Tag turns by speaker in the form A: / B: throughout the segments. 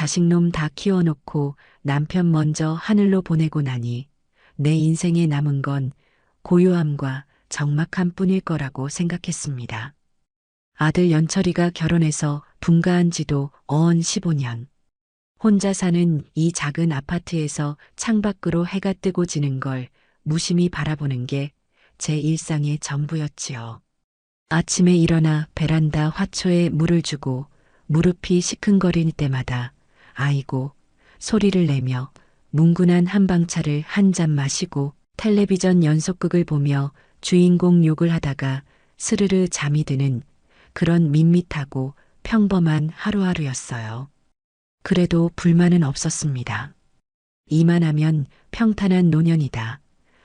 A: 자식놈 다 키워놓고 남편 먼저 하늘로 보내고 나니 내 인생에 남은 건 고요함과 적막함 뿐일 거라고 생각했습니다. 아들 연철이가 결혼해서 분가한 지도 어언 15년. 혼자 사는 이 작은 아파트에서 창밖으로 해가 뜨고 지는 걸 무심히 바라보는 게 제 일상의 전부였지요. 아침에 일어나 베란다 화초에 물을 주고 무릎이 시큰거릴 때마다 아이고 소리를 내며 뭉근한 한방차를 한 잔 마시고 텔레비전 연속극을 보며 주인공 욕을 하다가 스르르 잠이 드는 그런 밋밋하고 평범한 하루하루였어요. 그래도 불만은 없었습니다. 이만하면 평탄한 노년이다.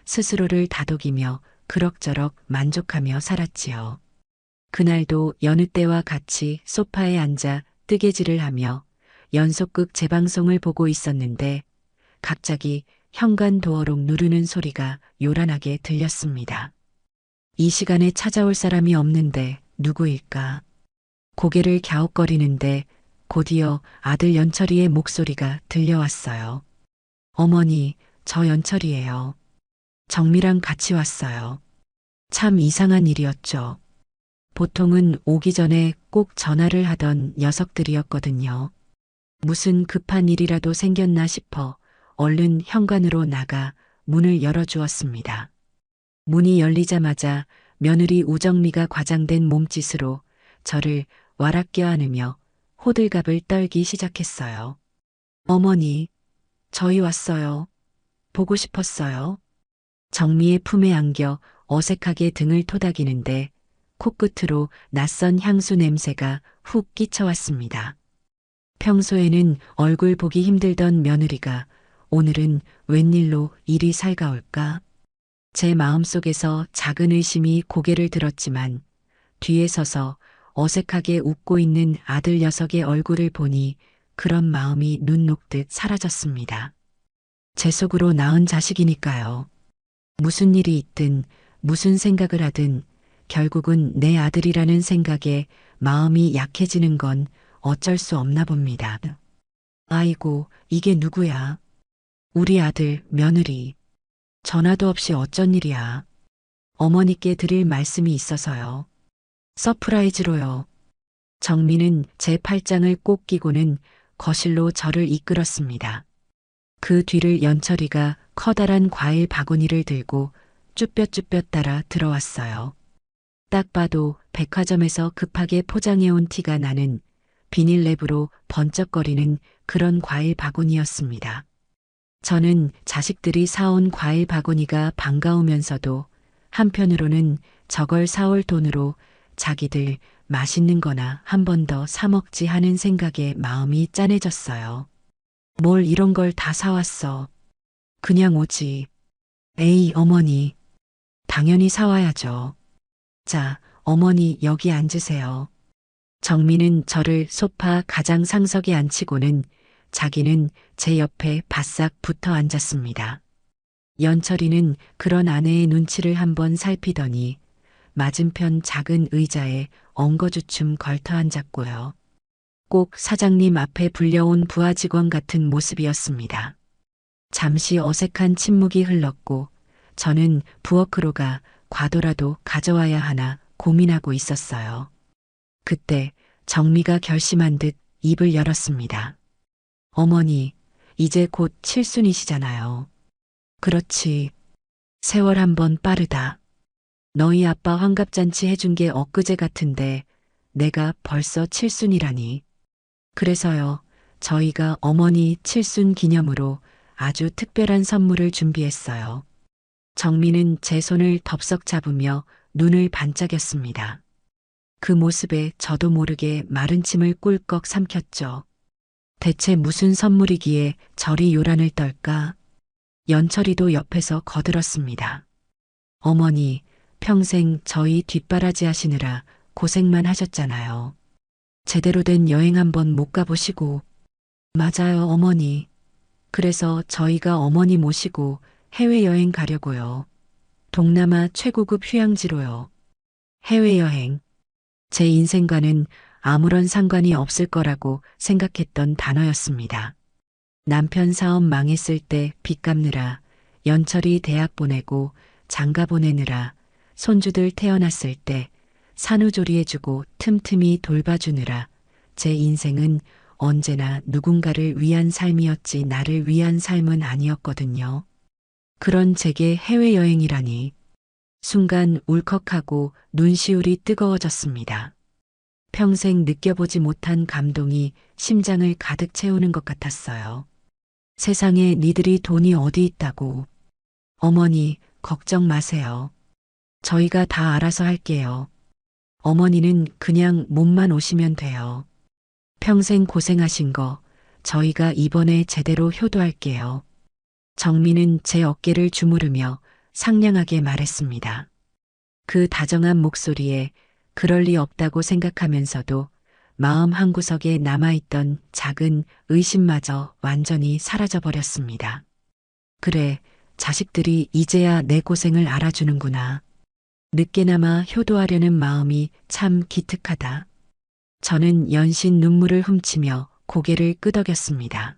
A: 스스로를 다독이며 그럭저럭 만족하며 살았지요. 그날도 여느 때와 같이 소파에 앉아 뜨개질을 하며 연속극 재방송을 보고 있었는데 갑자기 현관 도어록 누르는 소리가 요란하게 들렸습니다. 이 시간에 찾아올 사람이 없는데 누구일까? 고개를 갸웃거리는데 곧이어 아들 연철이의 목소리가 들려왔어요. 어머니, 저 연철이에요. 정미랑 같이 왔어요. 참 이상한 일이었죠. 보통은 오기 전에 꼭 전화를 하던 녀석들이었거든요. 무슨 급한 일이라도 생겼나 싶어 얼른 현관으로 나가 문을 열어주었습니다. 문이 열리자마자 며느리 우정미가 과장된 몸짓으로 저를 와락 껴안으며 호들갑을 떨기 시작했어요. 어머니, 저희 왔어요. 보고 싶었어요. 정미의 품에 안겨 어색하게 등을 토닥이는데 코끝으로 낯선 향수 냄새가 훅 끼쳐왔습니다. 평소에는 얼굴 보기 힘들던 며느리가 오늘은 웬일로 이리 살가울까? 제 마음속에서 작은 의심이 고개를 들었지만 뒤에 서서 어색하게 웃고 있는 아들 녀석의 얼굴을 보니 그런 마음이 눈 녹듯 사라졌습니다. 제 속으로 낳은 자식이니까요. 무슨 일이 있든 무슨 생각을 하든 결국은 내 아들이라는 생각에 마음이 약해지는 건 어쩔 수 없나 봅니다. 아이고, 이게 누구야? 우리 아들, 며느리. 전화도 없이 어쩐 일이야. 어머니께 드릴 말씀이 있어서요. 서프라이즈로요. 정미는 제 팔짱을 꼭 끼고는 거실로 저를 이끌었습니다. 그 뒤를 연철이가 커다란 과일 바구니를 들고 쭈뼛쭈뼛 따라 들어왔어요. 딱 봐도 백화점에서 급하게 포장해온 티가 나는 비닐랩으로 번쩍거리는 그런 과일 바구니였습니다. 저는 자식들이 사온 과일 바구니가 반가우면서도 한편으로는 저걸 사올 돈으로 자기들 맛있는 거나 한 번 더 사 먹지 하는 생각에 마음이 짠해졌어요. 뭘 이런 걸 다 사왔어. 그냥 오지. 에이, 어머니. 당연히 사와야죠. 자, 어머니 여기 앉으세요. 정미는 저를 소파 가장 상석에 앉히고는 자기는 제 옆에 바싹 붙어 앉았습니다. 연철이는 그런 아내의 눈치를 한번 살피더니 맞은편 작은 의자에 엉거주춤 걸터 앉았고요. 꼭 사장님 앞에 불려온 부하 직원 같은 모습이었습니다. 잠시 어색한 침묵이 흘렀고 저는 부엌으로 과도라도 가져와야 하나 고민하고 있었어요. 그때 정미가 결심한 듯 입을 열었습니다. 어머니, 이제 곧 칠순이시잖아요. 그렇지. 세월 한번 빠르다. 너희 아빠 환갑잔치 해준 게 엊그제 같은데 내가 벌써 칠순이라니. 그래서요, 저희가 어머니 칠순 기념으로 아주 특별한 선물을 준비했어요. 정미는 제 손을 덥석 잡으며 눈을 반짝였습니다. 그 모습에 저도 모르게 마른 침을 꿀꺽 삼켰죠. 대체 무슨 선물이기에 저리 요란을 떨까? 연철이도 옆에서 거들었습니다. 어머니, 평생 저희 뒷바라지 하시느라 고생만 하셨잖아요. 제대로 된 여행 한번 못 가보시고. 맞아요, 어머니. 그래서 저희가 어머니 모시고 해외여행 가려고요. 동남아 최고급 휴양지로요. 해외여행. 제 인생과는 아무런 상관이 없을 거라고 생각했던 단어였습니다. 남편 사업 망했을 때 빚 갚느라, 연철이 대학 보내고 장가 보내느라, 손주들 태어났을 때 산후조리해주고 틈틈이 돌봐주느라 제 인생은 언제나 누군가를 위한 삶이었지 나를 위한 삶은 아니었거든요. 그런 제게 해외여행이라니. 순간 울컥하고 눈시울이 뜨거워졌습니다. 평생 느껴보지 못한 감동이 심장을 가득 채우는 것 같았어요. 세상에 니들이 돈이 어디 있다고. 어머니, 걱정 마세요. 저희가 다 알아서 할게요. 어머니는 그냥 몸만 오시면 돼요. 평생 고생하신 거 저희가 이번에 제대로 효도할게요. 정민은 제 어깨를 주무르며 상냥하게 말했습니다. 그 다정한 목소리에 그럴 리 없다고 생각하면서도 마음 한구석에 남아있던 작은 의심마저 완전히 사라져버렸습니다. 그래, 자식들이 이제야 내 고생을 알아주는구나. 늦게나마 효도하려는 마음이 참 기특하다. 저는 연신 눈물을 훔치며 고개를 끄덕였습니다.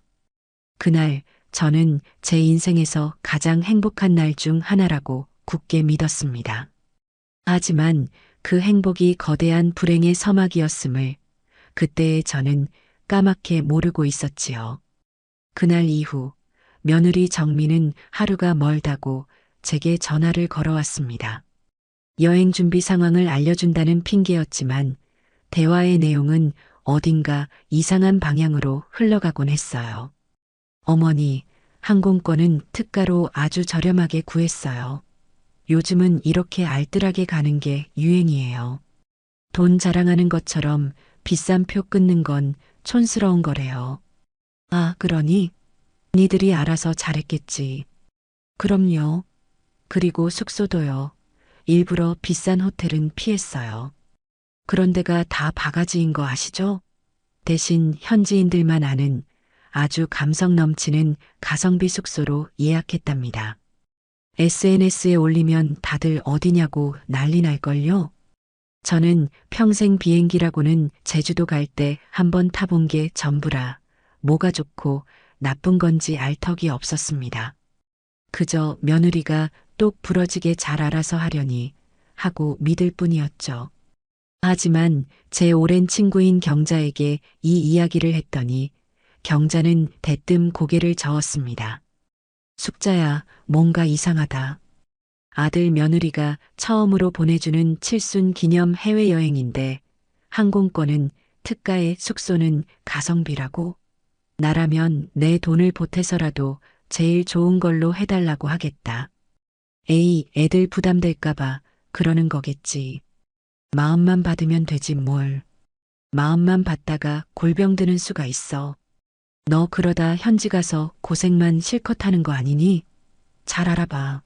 A: 그날 저는 제 인생에서 가장 행복한 날 중 하나라고 굳게 믿었습니다. 하지만 그 행복이 거대한 불행의 서막이었음을 그때의 저는 까맣게 모르고 있었지요. 그날 이후 며느리 정민은 하루가 멀다고 제게 전화를 걸어왔습니다. 여행 준비 상황을 알려준다는 핑계였지만 대화의 내용은 어딘가 이상한 방향으로 흘러가곤 했어요. 어머니, 항공권은 특가로 아주 저렴하게 구했어요. 요즘은 이렇게 알뜰하게 가는 게 유행이에요. 돈 자랑하는 것처럼 비싼 표 끊는 건 촌스러운 거래요. 아, 그러니? 니들이 알아서 잘했겠지. 그럼요. 그리고 숙소도요. 일부러 비싼 호텔은 피했어요. 그런 데가 다 바가지인 거 아시죠? 대신 현지인들만 아는 아주 감성 넘치는 가성비 숙소로 예약했답니다. SNS에 올리면 다들 어디냐고 난리 날걸요? 저는 평생 비행기라고는 제주도 갈 때 한 번 타본 게 전부라 뭐가 좋고 나쁜 건지 알 턱이 없었습니다. 그저 며느리가 똑 부러지게 잘 알아서 하려니 하고 믿을 뿐이었죠. 하지만 제 오랜 친구인 경자에게 이 이야기를 했더니 경자는 대뜸 고개를 저었습니다. 숙자야, 뭔가 이상하다. 아들 며느리가 처음으로 보내주는 칠순 기념 해외여행인데 항공권은 특가에 숙소는 가성비라고? 나라면 내 돈을 보태서라도 제일 좋은 걸로 해달라고 하겠다. 에이, 애들 부담될까봐 그러는 거겠지. 마음만 받으면 되지 뭘. 마음만 받다가 골병 드는 수가 있어. 너 그러다 현지 가서 고생만 실컷 하는 거 아니니? 잘 알아봐.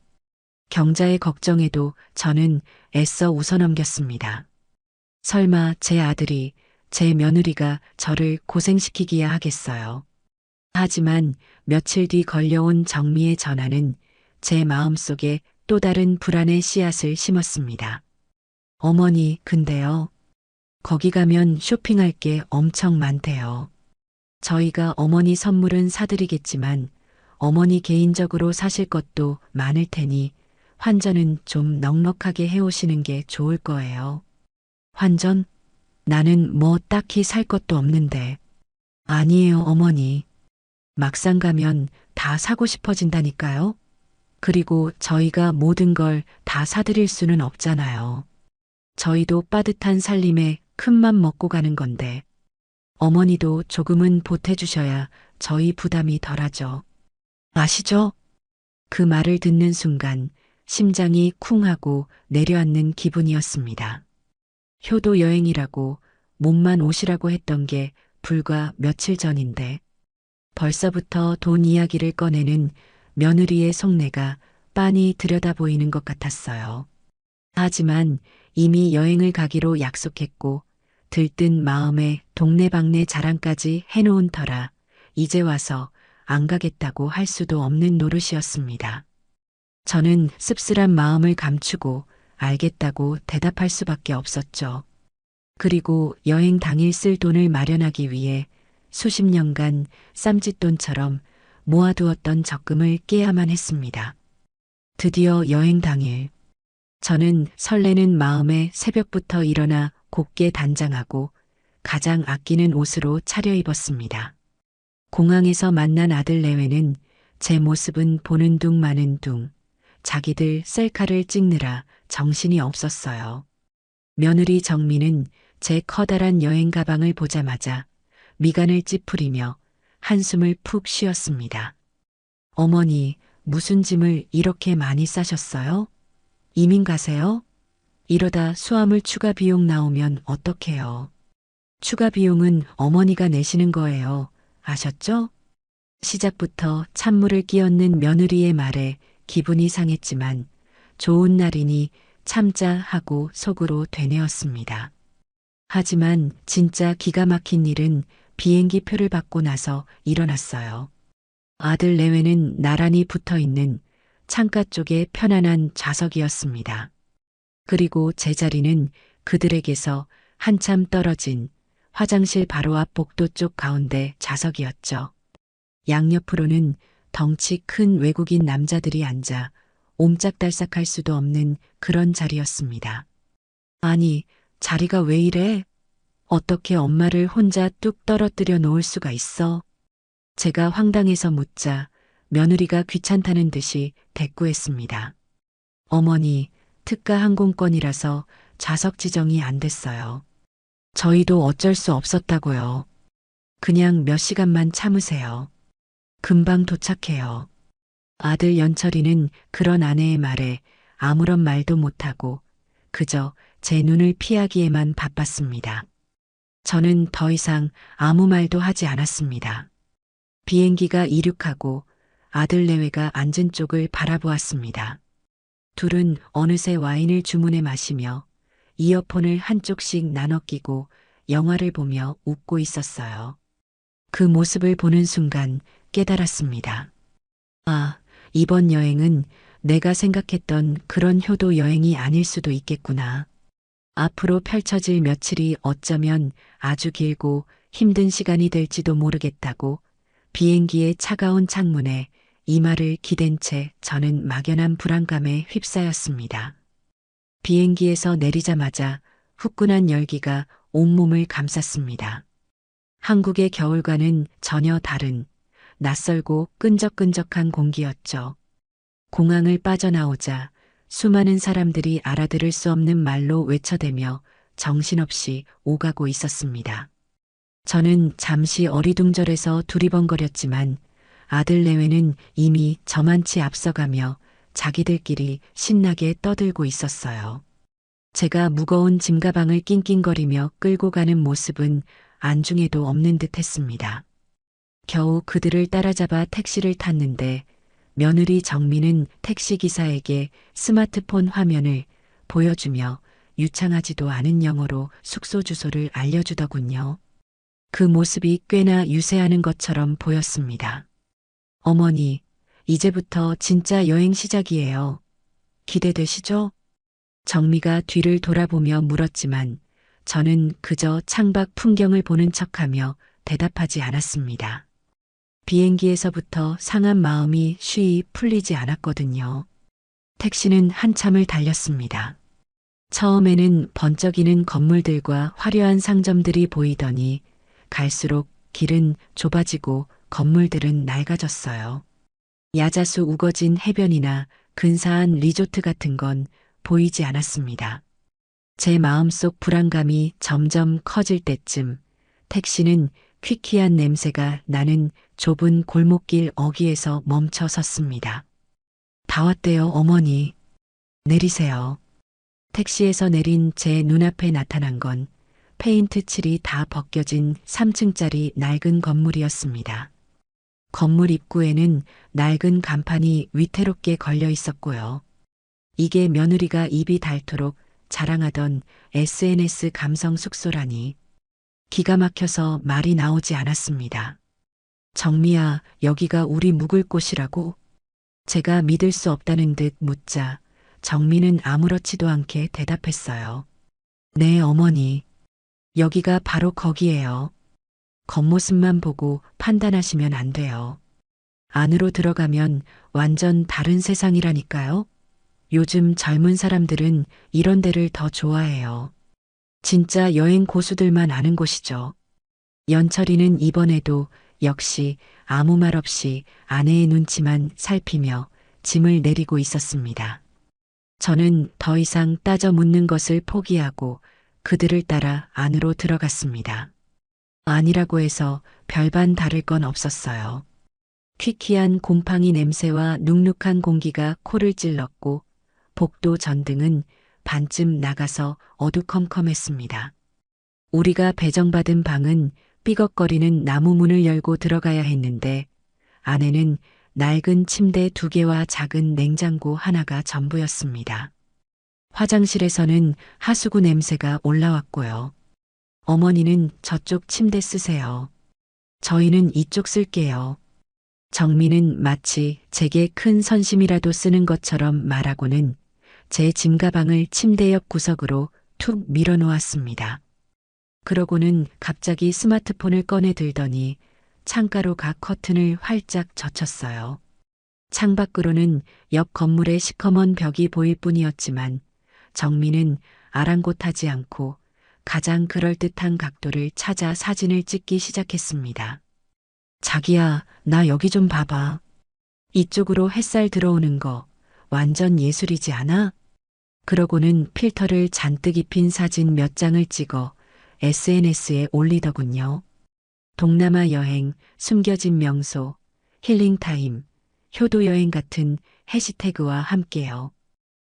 A: 경자의 걱정에도 저는 애써 웃어넘겼습니다. 설마 제 아들이, 제 며느리가 저를 고생시키기야 하겠어요. 하지만 며칠 뒤 걸려온 정미의 전화는 제 마음속에 또 다른 불안의 씨앗을 심었습니다. 어머니, 근데요. 거기 가면 쇼핑할 게 엄청 많대요. 저희가 어머니 선물은 사드리겠지만 어머니 개인적으로 사실 것도 많을 테니 환전은 좀 넉넉하게 해오시는 게 좋을 거예요. 환전? 나는 뭐 딱히 살 것도 없는데. 아니에요, 어머니. 막상 가면 다 사고 싶어진다니까요. 그리고 저희가 모든 걸 다 사드릴 수는 없잖아요. 저희도 빠듯한 살림에 큰맘 먹고 가는 건데. 어머니도 조금은 보태주셔야 저희 부담이 덜하죠. 아시죠? 그 말을 듣는 순간 심장이 쿵 하고 내려앉는 기분이었습니다. 효도 여행이라고 몸만 오시라고 했던 게 불과 며칠 전인데 벌써부터 돈 이야기를 꺼내는 며느리의 속내가 빤히 들여다 보이는 것 같았어요. 하지만 이미 여행을 가기로 약속했고 들뜬 마음에 동네방네 자랑까지 해놓은 터라 이제 와서 안 가겠다고 할 수도 없는 노릇이었습니다. 저는 씁쓸한 마음을 감추고 알겠다고 대답할 수밖에 없었죠. 그리고 여행 당일 쓸 돈을 마련하기 위해 수십 년간 쌈짓돈처럼 모아두었던 적금을 깨야만 했습니다. 드디어 여행 당일, 저는 설레는 마음에 새벽부터 일어나 곱게 단장하고 가장 아끼는 옷으로 차려입었습니다. 공항에서 만난 아들 내외는 제 모습은 보는 둥 마는 둥, 자기들 셀카를 찍느라 정신이 없었어요. 며느리 정민은 제 커다란 여행 가방을 보자마자 미간을 찌푸리며 한숨을 푹 쉬었습니다. 어머니, 무슨 짐을 이렇게 많이 싸셨어요? 이민 가세요? 이러다 수화물 추가 비용 나오면 어떡해요? 추가 비용은 어머니가 내시는 거예요. 아셨죠? 시작부터 찬물을 끼얹는 며느리의 말에 기분이 상했지만 좋은 날이니 참자 하고 속으로 되뇌었습니다. 하지만 진짜 기가 막힌 일은 비행기 표를 받고 나서 일어났어요. 아들 내외는 나란히 붙어 있는 창가 쪽에 편안한 좌석이었습니다. 그리고 제 자리는 그들에게서 한참 떨어진 화장실 바로 앞 복도 쪽 가운데 좌석이었죠. 양옆으로는 덩치 큰 외국인 남자들이 앉아 옴짝달싹할 수도 없는 그런 자리였습니다. 아니, 자리가 왜 이래? 어떻게 엄마를 혼자 뚝 떨어뜨려 놓을 수가 있어? 제가 황당해서 묻자 며느리가 귀찮다는 듯이 대꾸했습니다. 어머니, 특가 항공권이라서 좌석 지정이 안 됐어요. 저희도 어쩔 수 없었다고요. 그냥 몇 시간만 참으세요. 금방 도착해요. 아들 연철이는 그런 아내의 말에 아무런 말도 못하고 그저 제 눈을 피하기에만 바빴습니다. 저는 더 이상 아무 말도 하지 않았습니다. 비행기가 이륙하고 아들 내외가 앉은 쪽을 바라보았습니다. 둘은 어느새 와인을 주문해 마시며 이어폰을 한쪽씩 나눠 끼고 영화를 보며 웃고 있었어요. 그 모습을 보는 순간 깨달았습니다. 아, 이번 여행은 내가 생각했던 그런 효도 여행이 아닐 수도 있겠구나. 앞으로 펼쳐질 며칠이 어쩌면 아주 길고 힘든 시간이 될지도 모르겠다고 비행기의 차가운 창문에 이마를 기댄 채 저는 막연한 불안감에 휩싸였습니다. 비행기에서 내리자마자 후끈한 열기가 온몸을 감쌌습니다. 한국의 겨울과는 전혀 다른 낯설고 끈적끈적한 공기였죠. 공항을 빠져나오자 수많은 사람들이 알아들을 수 없는 말로 외쳐대며 정신없이 오가고 있었습니다. 저는 잠시 어리둥절해서 두리번거렸지만 아들 내외는 이미 저만치 앞서가며 자기들끼리 신나게 떠들고 있었어요. 제가 무거운 짐가방을 낑낑거리며 끌고 가는 모습은 안중에도 없는 듯 했습니다. 겨우 그들을 따라잡아 택시를 탔는데 며느리 정민은 택시기사에게 스마트폰 화면을 보여주며 유창하지도 않은 영어로 숙소 주소를 알려주더군요. 그 모습이 꽤나 유세하는 것처럼 보였습니다. 어머니, 이제부터 진짜 여행 시작이에요. 기대되시죠? 정미가 뒤를 돌아보며 물었지만 저는 그저 창밖 풍경을 보는 척하며 대답하지 않았습니다. 비행기에서부터 상한 마음이 쉬이 풀리지 않았거든요. 택시는 한참을 달렸습니다. 처음에는 번쩍이는 건물들과 화려한 상점들이 보이더니 갈수록 길은 좁아지고 건물들은 낡아졌어요. 야자수 우거진 해변이나 근사한 리조트 같은 건 보이지 않았습니다. 제 마음속 불안감이 점점 커질 때쯤 택시는 퀴퀴한 냄새가 나는 좁은 골목길 어귀에서 멈춰 섰습니다. 다 왔대요, 어머니. 내리세요. 택시에서 내린 제 눈앞에 나타난 건 페인트 칠이 다 벗겨진 3층짜리 낡은 건물이었습니다. 건물 입구에는 낡은 간판이 위태롭게 걸려 있었고요. 이게 며느리가 입이 닳도록 자랑하던 SNS 감성 숙소라니. 기가 막혀서 말이 나오지 않았습니다. 정미야, 여기가 우리 묵을 곳이라고? 제가 믿을 수 없다는 듯 묻자 정미는 아무렇지도 않게 대답했어요. 네, 어머니. 여기가 바로 거기예요. 겉모습만 보고 판단하시면 안 돼요. 안으로 들어가면 완전 다른 세상이라니까요. 요즘 젊은 사람들은 이런 데를 더 좋아해요. 진짜 여행 고수들만 아는 곳이죠. 연철이는 이번에도 역시 아무 말 없이 아내의 눈치만 살피며 짐을 내리고 있었습니다. 저는 더 이상 따져 묻는 것을 포기하고 그들을 따라 안으로 들어갔습니다. 아니라고 해서 별반 다를 건 없었어요. 퀴퀴한 곰팡이 냄새와 눅눅한 공기가 코를 찔렀고 복도 전등은 반쯤 나가서 어두컴컴했습니다. 우리가 배정받은 방은 삐걱거리는 나무 문을 열고 들어가야 했는데 안에는 낡은 침대 2개와 작은 냉장고 하나가 전부였습니다. 화장실에서는 하수구 냄새가 올라왔고요. 어머니는 저쪽 침대 쓰세요. 저희는 이쪽 쓸게요. 정민은 마치 제게 큰 선심이라도 쓰는 것처럼 말하고는 제 짐가방을 침대 옆 구석으로 툭 밀어놓았습니다. 그러고는 갑자기 스마트폰을 꺼내 들더니 창가로 가 커튼을 활짝 젖혔어요. 창밖으로는 옆 건물의 시커먼 벽이 보일 뿐이었지만 정민은 아랑곳하지 않고 가장 그럴듯한 각도를 찾아 사진을 찍기 시작했습니다. 자기야, 나 여기 좀 봐봐. 이쪽으로 햇살 들어오는 거 완전 예술이지 않아? 그러고는 필터를 잔뜩 입힌 사진 몇 장을 찍어 SNS에 올리더군요. 동남아 여행, 숨겨진 명소, 힐링타임, 효도여행 같은 해시태그와 함께요.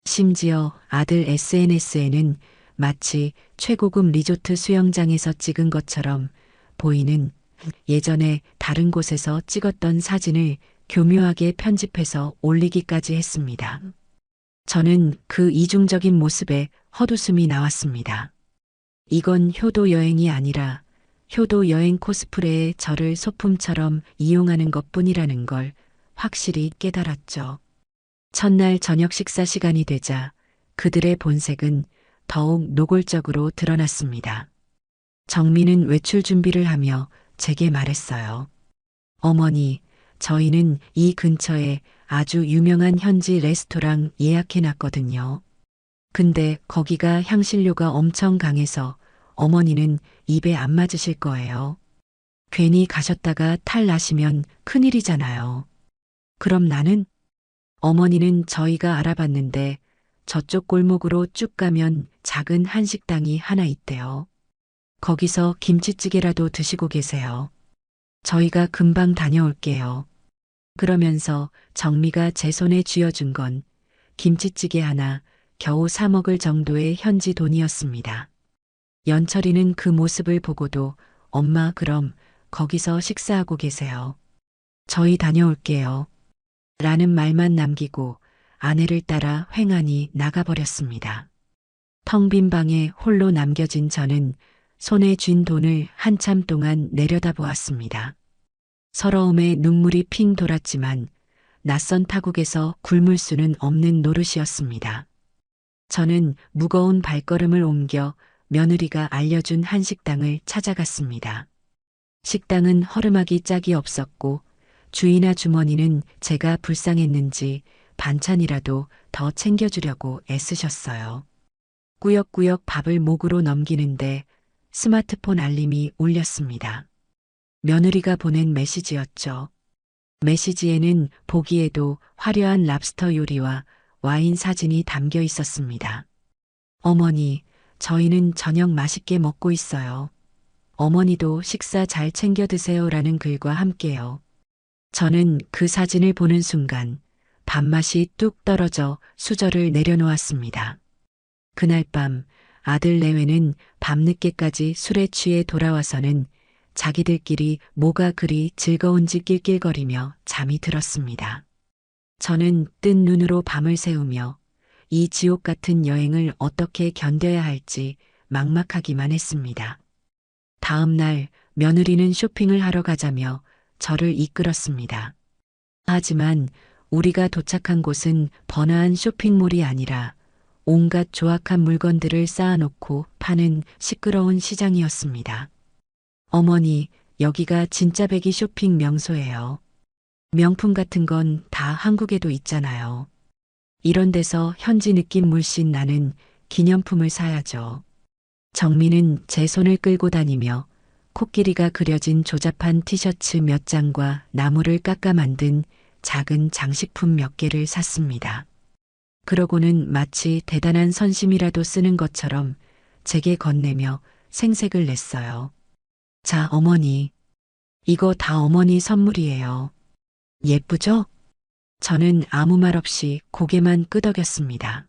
A: 심지어 아들 SNS에는 마치 최고급 리조트 수영장에서 찍은 것처럼 보이는 예전에 다른 곳에서 찍었던 사진을 교묘하게 편집해서 올리기까지 했습니다. 저는 그 이중적인 모습에 헛웃음이 나왔습니다. 이건 효도 여행이 아니라 효도 여행 코스프레에 저를 소품처럼 이용하는 것뿐이라는 걸 확실히 깨달았죠. 첫날 저녁 식사 시간이 되자 그들의 본색은 더욱 노골적으로 드러났습니다. 정민은 외출 준비를 하며 제게 말했어요. 어머니, 저희는 이 근처에 아주 유명한 현지 레스토랑 예약해 놨거든요. 근데 거기가 향신료가 엄청 강해서 어머니는 입에 안 맞으실 거예요. 괜히 가셨다가 탈 나시면 큰일이잖아요. 그럼 나는? 어머니는 저희가 알아봤는데 저쪽 골목으로 쭉 가면 작은 한식당이 하나 있대요. 거기서 김치찌개라도 드시고 계세요. 저희가 금방 다녀올게요. 그러면서 정미가 제 손에 쥐어준 건 김치찌개 하나 겨우 사 먹을 정도의 현지 돈이었습니다. 연철이는 그 모습을 보고도 엄마 그럼 거기서 식사하고 계세요. 저희 다녀올게요. 라는 말만 남기고 아내를 따라 횡하니 나가버렸습니다. 텅 빈 방에 홀로 남겨진 저는 손에 쥔 돈을 한참 동안 내려다보았습니다. 서러움에 눈물이 핑 돌았지만 낯선 타국에서 굶을 수는 없는 노릇이었습니다. 저는 무거운 발걸음을 옮겨 며느리가 알려준 한식당을 찾아갔습니다. 식당은 허름하기 짝이 없었고 주인아 주머니는 제가 불쌍했는지 반찬이라도 더 챙겨주려고 애쓰셨어요. 꾸역꾸역 밥을 목으로 넘기는데 스마트폰 알림이 울렸습니다. 며느리가 보낸 메시지였죠. 메시지에는 보기에도 화려한 랍스터 요리와 와인 사진이 담겨 있었습니다. 어머니, 저희는 저녁 맛있게 먹고 있어요. 어머니도 식사 잘 챙겨 드세요라는 글과 함께요. 저는 그 사진을 보는 순간 밥맛이 뚝 떨어져 수저를 내려놓았습니다. 그날 밤 아들 내외는 밤늦게까지 술에 취해 돌아와서는 자기들끼리 뭐가 그리 즐거운지 낄낄거리며 잠이 들었습니다. 저는 뜬 눈으로 밤을 새우며 이 지옥 같은 여행을 어떻게 견뎌야 할지 막막하기만 했습니다. 다음 날 며느리는 쇼핑을 하러 가자며 저를 이끌었습니다. 하지만 우리가 도착한 곳은 번화한 쇼핑몰이 아니라 온갖 조악한 물건들을 쌓아놓고 파는 시끄러운 시장이었습니다. 어머니, 여기가 진짜 백이 쇼핑 명소예요. 명품 같은 건 다 한국에도 있잖아요. 이런 데서 현지 느낌 물씬 나는 기념품을 사야죠. 정민은 제 손을 끌고 다니며 코끼리가 그려진 조잡한 티셔츠 몇 장과 나무를 깎아 만든 작은 장식품 몇 개를 샀습니다. 그러고는 마치 대단한 선심이라도 쓰는 것처럼 제게 건네며 생색을 냈어요. 자, 어머니. 이거 다 어머니 선물이에요. 예쁘죠? 저는 아무 말 없이 고개만 끄덕였습니다.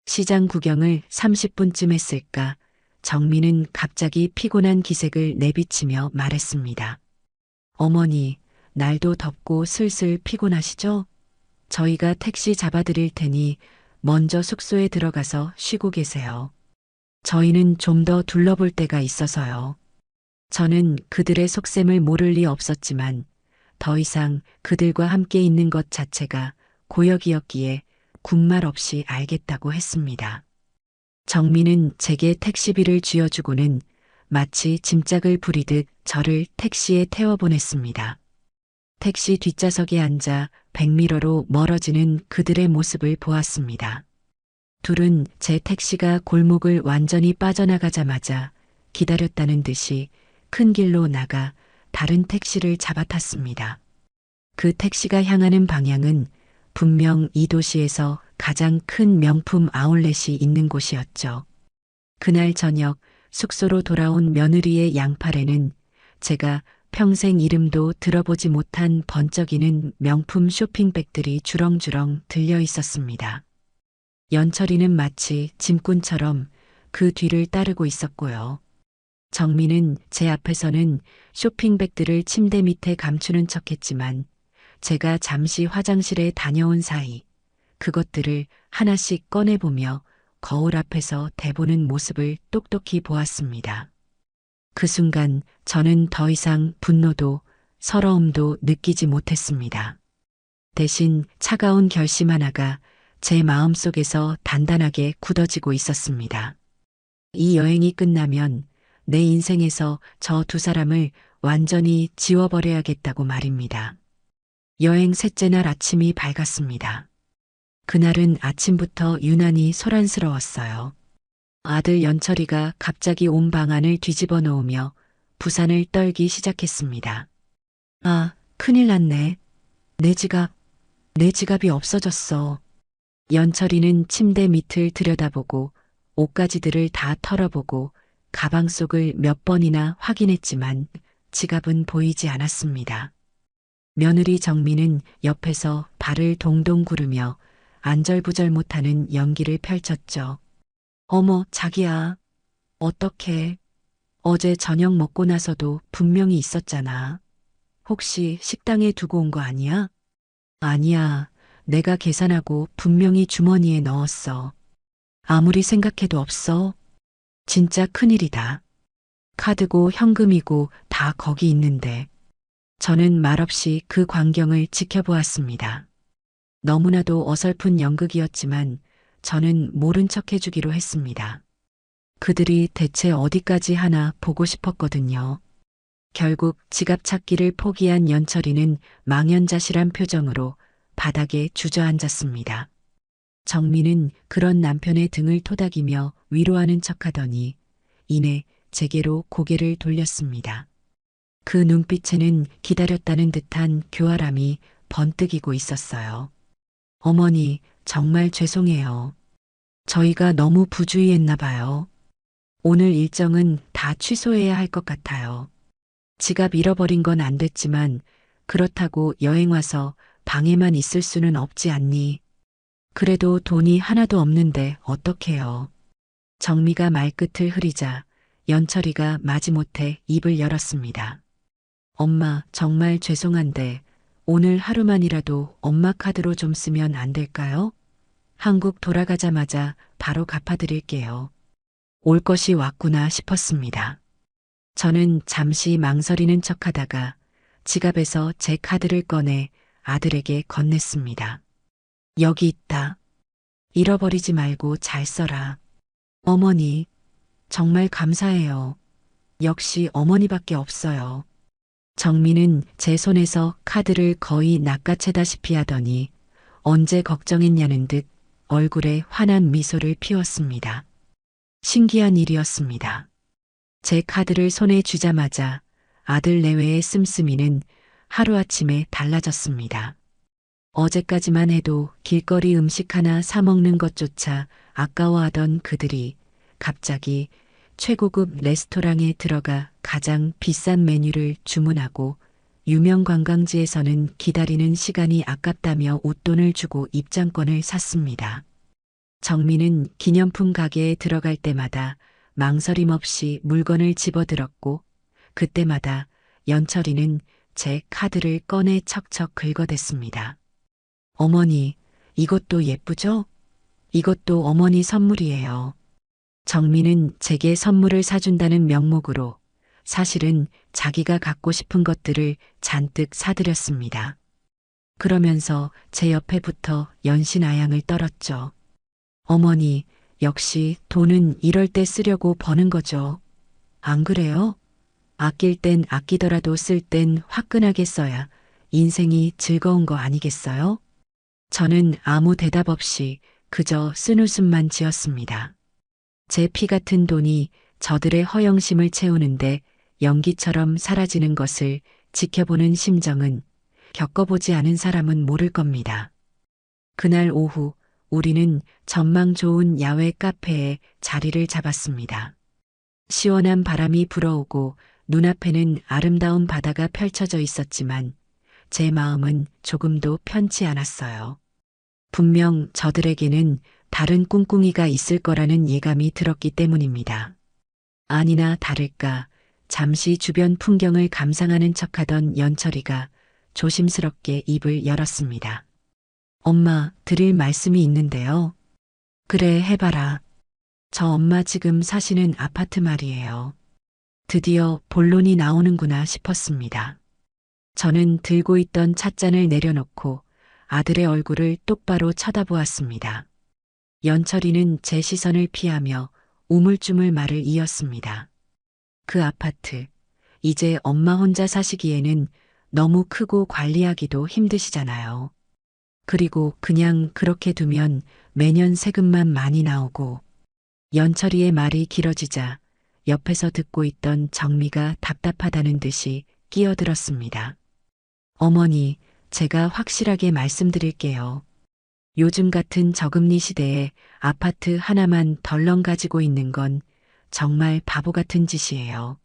A: 시장 구경을 30분쯤 했을까 정민은 갑자기 피곤한 기색을 내비치며 말했습니다. 어머니, 날도 덥고 슬슬 피곤하시죠? 저희가 택시 잡아드릴 테니 먼저 숙소에 들어가서 쉬고 계세요. 저희는 좀 더 둘러볼 데가 있어서요. 저는 그들의 속셈을 모를 리 없었지만 더 이상 그들과 함께 있는 것 자체가 고역이었기에 군말 없이 알겠다고 했습니다. 정민은 제게 택시비를 쥐어주고는 마치 짐짝을 부리듯 저를 택시에 태워보냈습니다. 택시 뒷좌석에 앉아 백미러로 멀어지는 그들의 모습을 보았습니다. 둘은 제 택시가 골목을 완전히 빠져나가자마자 기다렸다는 듯이 큰 길로 나가 다른 택시를 잡아탔습니다. 그 택시가 향하는 방향은 분명 이 도시에서 가장 큰 명품 아울렛이 있는 곳이었죠. 그날 저녁 숙소로 돌아온 며느리의 양팔에는 제가 평생 이름도 들어보지 못한 번쩍이는 명품 쇼핑백들이 주렁주렁 들려 있었습니다. 연철이는 마치 짐꾼처럼 그 뒤를 따르고 있었고요. 정민은 제 앞에서는 쇼핑백들을 침대 밑에 감추는 척했지만 제가 잠시 화장실에 다녀온 사이 그것들을 하나씩 꺼내보며 거울 앞에서 대보는 모습을 똑똑히 보았습니다. 그 순간 저는 더 이상 분노도 서러움도 느끼지 못했습니다. 대신 차가운 결심 하나가 제 마음속에서 단단하게 굳어지고 있었습니다. 이 여행이 끝나면 내 인생에서 저 두 사람을 완전히 지워버려야겠다고 말입니다. 여행 셋째 날 아침이 밝았습니다. 그날은 아침부터 유난히 소란스러웠어요. 아들 연철이가 갑자기 온 방안을 뒤집어 놓으며 부산을 떨기 시작했습니다. 아, 큰일 났네. 내 지갑이 없어졌어. 연철이는 침대 밑을 들여다보고 옷가지들을 다 털어보고 가방 속을 몇 번이나 확인했지만 지갑은 보이지 않았습니다. 며느리 정민은 옆에서 발을 동동 구르며 안절부절 못하는 연기를 펼쳤죠. 어머, 자기야. 어떡해. 어제 저녁 먹고 나서도 분명히 있었잖아. 혹시 식당에 두고 온 거 아니야? 아니야. 내가 계산하고 분명히 주머니에 넣었어. 아무리 생각해도 없어. 진짜 큰일이다. 카드고 현금이고 다 거기 있는데. 저는 말없이 그 광경을 지켜보았습니다. 너무나도 어설픈 연극이었지만 저는 모른 척 해주기로 했습니다. 그들이 대체 어디까지 하나 보고 싶었거든요. 결국 지갑 찾기를 포기한 연철이는 망연자실한 표정으로 바닥에 주저앉았습니다. 정민은 그런 남편의 등을 토닥이며 위로하는 척하더니 이내 제게로 고개를 돌렸습니다. 그 눈빛에는 기다렸다는 듯한 교활함이 번뜩이고 있었어요. 어머니, 정말 죄송해요. 저희가 너무 부주의했나 봐요. 오늘 일정은 다 취소해야 할 것 같아요. 지갑 잃어버린 건 안 됐지만 그렇다고 여행 와서 방에만 있을 수는 없지 않니? 그래도 돈이 하나도 없는데 어떡해요. 정미가 말끝을 흐리자 연철이가 마지못해 입을 열었습니다. 엄마, 정말 죄송한데 오늘 하루만이라도 엄마 카드로 좀 쓰면 안 될까요? 한국 돌아가자마자 바로 갚아드릴게요. 올 것이 왔구나 싶었습니다. 저는 잠시 망설이는 척하다가 지갑에서 제 카드를 꺼내 아들에게 건넸습니다. 여기 있다. 잃어버리지 말고 잘 써라. 어머니, 정말 감사해요. 역시 어머니밖에 없어요. 정민은 제 손에서 카드를 거의 낚아채다시피 하더니 언제 걱정했냐는 듯 얼굴에 환한 미소를 피웠습니다. 신기한 일이었습니다. 제 카드를 손에 쥐자마자 아들 내외의 씀씀이는 하루아침에 달라졌습니다. 어제까지만 해도 길거리 음식 하나 사 먹는 것조차 아까워하던 그들이 갑자기 최고급 레스토랑에 들어가 가장 비싼 메뉴를 주문하고 유명 관광지에서는 기다리는 시간이 아깝다며 웃돈을 주고 입장권을 샀습니다. 정민은 기념품 가게에 들어갈 때마다 망설임 없이 물건을 집어들었고 그때마다 연철이는 제 카드를 꺼내 척척 긁어댔습니다. 어머니, 이것도 예쁘죠? 이것도 어머니 선물이에요. 정민은 제게 선물을 사준다는 명목으로 사실은 자기가 갖고 싶은 것들을 잔뜩 사들였습니다. 그러면서 제 옆에 붙어 연신아양을 떨었죠. 어머니, 역시 돈은 이럴 때 쓰려고 버는 거죠. 안 그래요? 아낄 땐 아끼더라도 쓸 땐 화끈하게 써야 인생이 즐거운 거 아니겠어요? 저는 아무 대답 없이 그저 쓴웃음만 지었습니다. 제 피 같은 돈이 저들의 허영심을 채우는데 연기처럼 사라지는 것을 지켜보는 심정은 겪어보지 않은 사람은 모를 겁니다. 그날 오후 우리는 전망 좋은 야외 카페에 자리를 잡았습니다. 시원한 바람이 불어오고 눈앞에는 아름다운 바다가 펼쳐져 있었지만 제 마음은 조금도 편치 않았어요. 분명 저들에게는 다른 꿍꿍이가 있을 거라는 예감이 들었기 때문입니다. 아니나 다를까 잠시 주변 풍경을 감상하는 척하던 연철이가 조심스럽게 입을 열었습니다. 엄마, 드릴 말씀이 있는데요. 그래, 해봐라. 저 엄마 지금 사시는 아파트 말이에요. 드디어 본론이 나오는구나 싶었습니다. 저는 들고 있던 찻잔을 내려놓고 아들의 얼굴을 똑바로 쳐다보았습니다. 연철이는 제 시선을 피하며 우물쭈물 말을 이었습니다. 그 아파트, 이제 엄마 혼자 사시기에는 너무 크고 관리하기도 힘드시잖아요. 그리고 그냥 그렇게 두면 매년 세금만 많이 나오고. 연철이의 말이 길어지자 옆에서 듣고 있던 정미가 답답하다는 듯이 끼어들었습니다. 어머니, 제가 확실하게 말씀드릴게요. 요즘 같은 저금리 시대에 아파트 하나만 덜렁 가지고 있는 건 정말 바보 같은 짓이에요.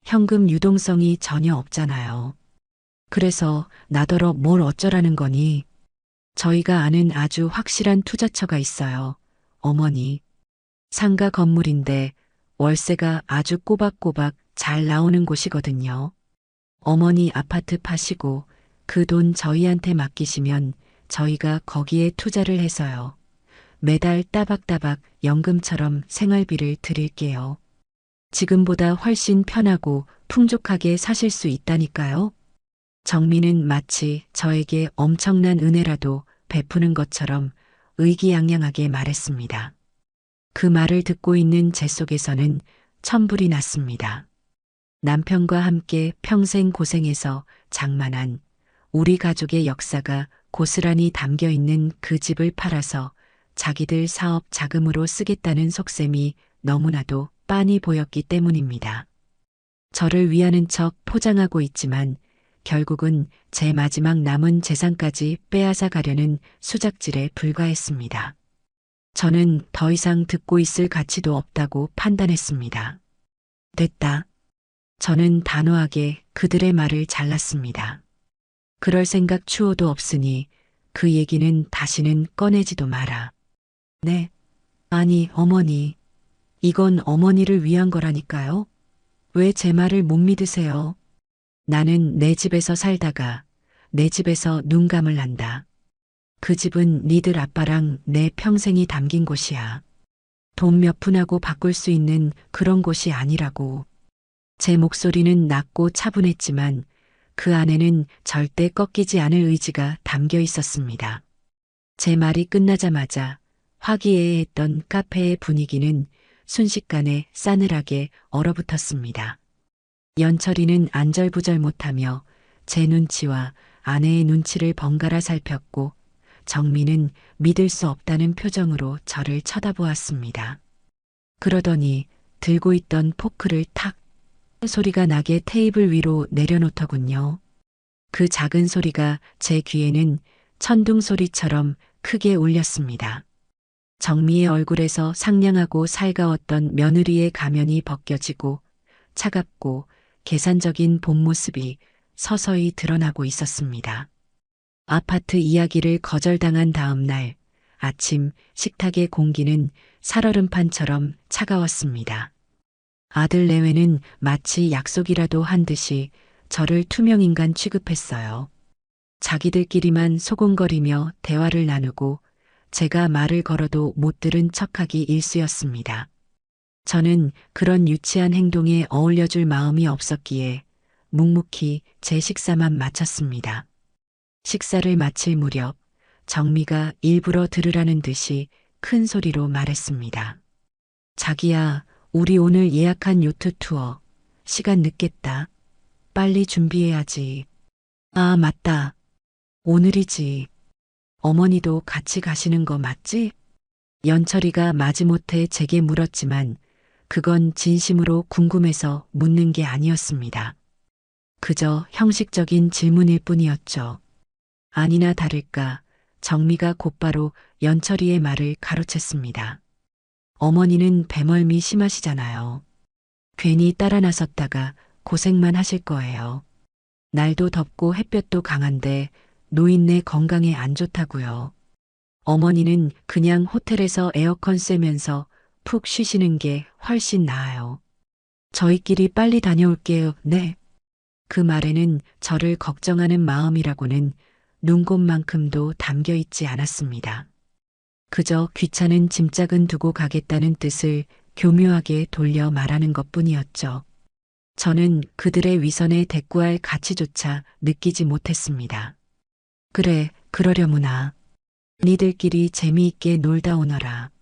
A: 현금 유동성이 전혀 없잖아요. 그래서 나더러 뭘 어쩌라는 거니? 저희가 아는 아주 확실한 투자처가 있어요. 어머니. 상가 건물인데 월세가 아주 꼬박꼬박 잘 나오는 곳이거든요. 어머니 아파트 파시고 그 돈 저희한테 맡기시면 저희가 거기에 투자를 해서요. 매달 따박따박 연금처럼 생활비를 드릴게요. 지금보다 훨씬 편하고 풍족하게 사실 수 있다니까요. 정민은 마치 저에게 엄청난 은혜라도 베푸는 것처럼 의기양양하게 말했습니다. 그 말을 듣고 있는 제 속에서는 천불이 났습니다. 남편과 함께 평생 고생해서 장만한 우리 가족의 역사가 고스란히 담겨 있는 그 집을 팔아서 자기들 사업 자금으로 쓰겠다는 속셈이 너무나도 빤히 보였기 때문입니다. 저를 위하는 척 포장하고 있지만 결국은 제 마지막 남은 재산까지 빼앗아 가려는 수작질에 불과했습니다. 저는 더 이상 듣고 있을 가치도 없다고 판단했습니다. 됐다. 저는 단호하게 그들의 말을 잘랐습니다. 그럴 생각 추호도 없으니 그 얘기는 다시는 꺼내지도 마라. 네. 아니, 어머니. 이건 어머니를 위한 거라니까요. 왜 제 말을 못 믿으세요? 나는 내 집에서 살다가 내 집에서 눈 감을란다. 그 집은 니들 아빠랑 내 평생이 담긴 곳이야. 돈 몇 푼하고 바꿀 수 있는 그런 곳이 아니라고. 제 목소리는 낮고 차분했지만 그 안에는 절대 꺾이지 않을 의지가 담겨 있었습니다. 제 말이 끝나자마자 화기애애했던 카페의 분위기는 순식간에 싸늘하게 얼어붙었습니다. 연철이는 안절부절 못하며 제 눈치와 아내의 눈치를 번갈아 살폈고 정민은 믿을 수 없다는 표정으로 저를 쳐다보았습니다. 그러더니 들고 있던 포크를 탁 소리가 나게 테이블 위로 내려놓더군요. 그 작은 소리가 제 귀에는 천둥 소리처럼 크게 울렸습니다. 정미의 얼굴에서 상냥하고 살가웠던 며느리의 가면이 벗겨지고 차갑고 계산적인 본 모습이 서서히 드러나고 있었습니다. 아파트 이야기를 거절당한 다음 날 아침 식탁의 공기는 살얼음판처럼 차가웠습니다. 아들 내외는 마치 약속이라도 한 듯이 저를 투명인간 취급했어요. 자기들끼리만 소곤거리며 대화를 나누고 제가 말을 걸어도 못 들은 척하기 일쑤였습니다. 저는 그런 유치한 행동에 어울려줄 마음이 없었기에 묵묵히 제 식사만 마쳤습니다. 식사를 마칠 무렵 정미가 일부러 들으라는 듯이 큰 소리로 말했습니다. 자기야, 우리 오늘 예약한 요트 투어. 시간 늦겠다. 빨리 준비해야지. 아, 맞다. 오늘이지. 어머니도 같이 가시는 거 맞지? 연철이가 마지못해 제게 물었지만 그건 진심으로 궁금해서 묻는 게 아니었습니다. 그저 형식적인 질문일 뿐이었죠. 아니나 다를까 정미가 곧바로 연철이의 말을 가로챘습니다. 어머니는 배멀미 심하시잖아요. 괜히 따라 나섰다가 고생만 하실 거예요. 날도 덥고 햇볕도 강한데 노인네 건강에 안 좋다고요. 어머니는 그냥 호텔에서 에어컨 쐬면서 푹 쉬시는 게 훨씬 나아요. 저희끼리 빨리 다녀올게요. 네. 그 말에는 저를 걱정하는 마음이라고는 눈곱만큼도 담겨 있지 않았습니다. 그저 귀찮은 짐짝은 두고 가겠다는 뜻을 교묘하게 돌려 말하는 것뿐이었죠. 저는 그들의 위선에 대꾸할 가치조차 느끼지 못했습니다. 그래, 그러려무나. 니들끼리 재미있게 놀다 오너라.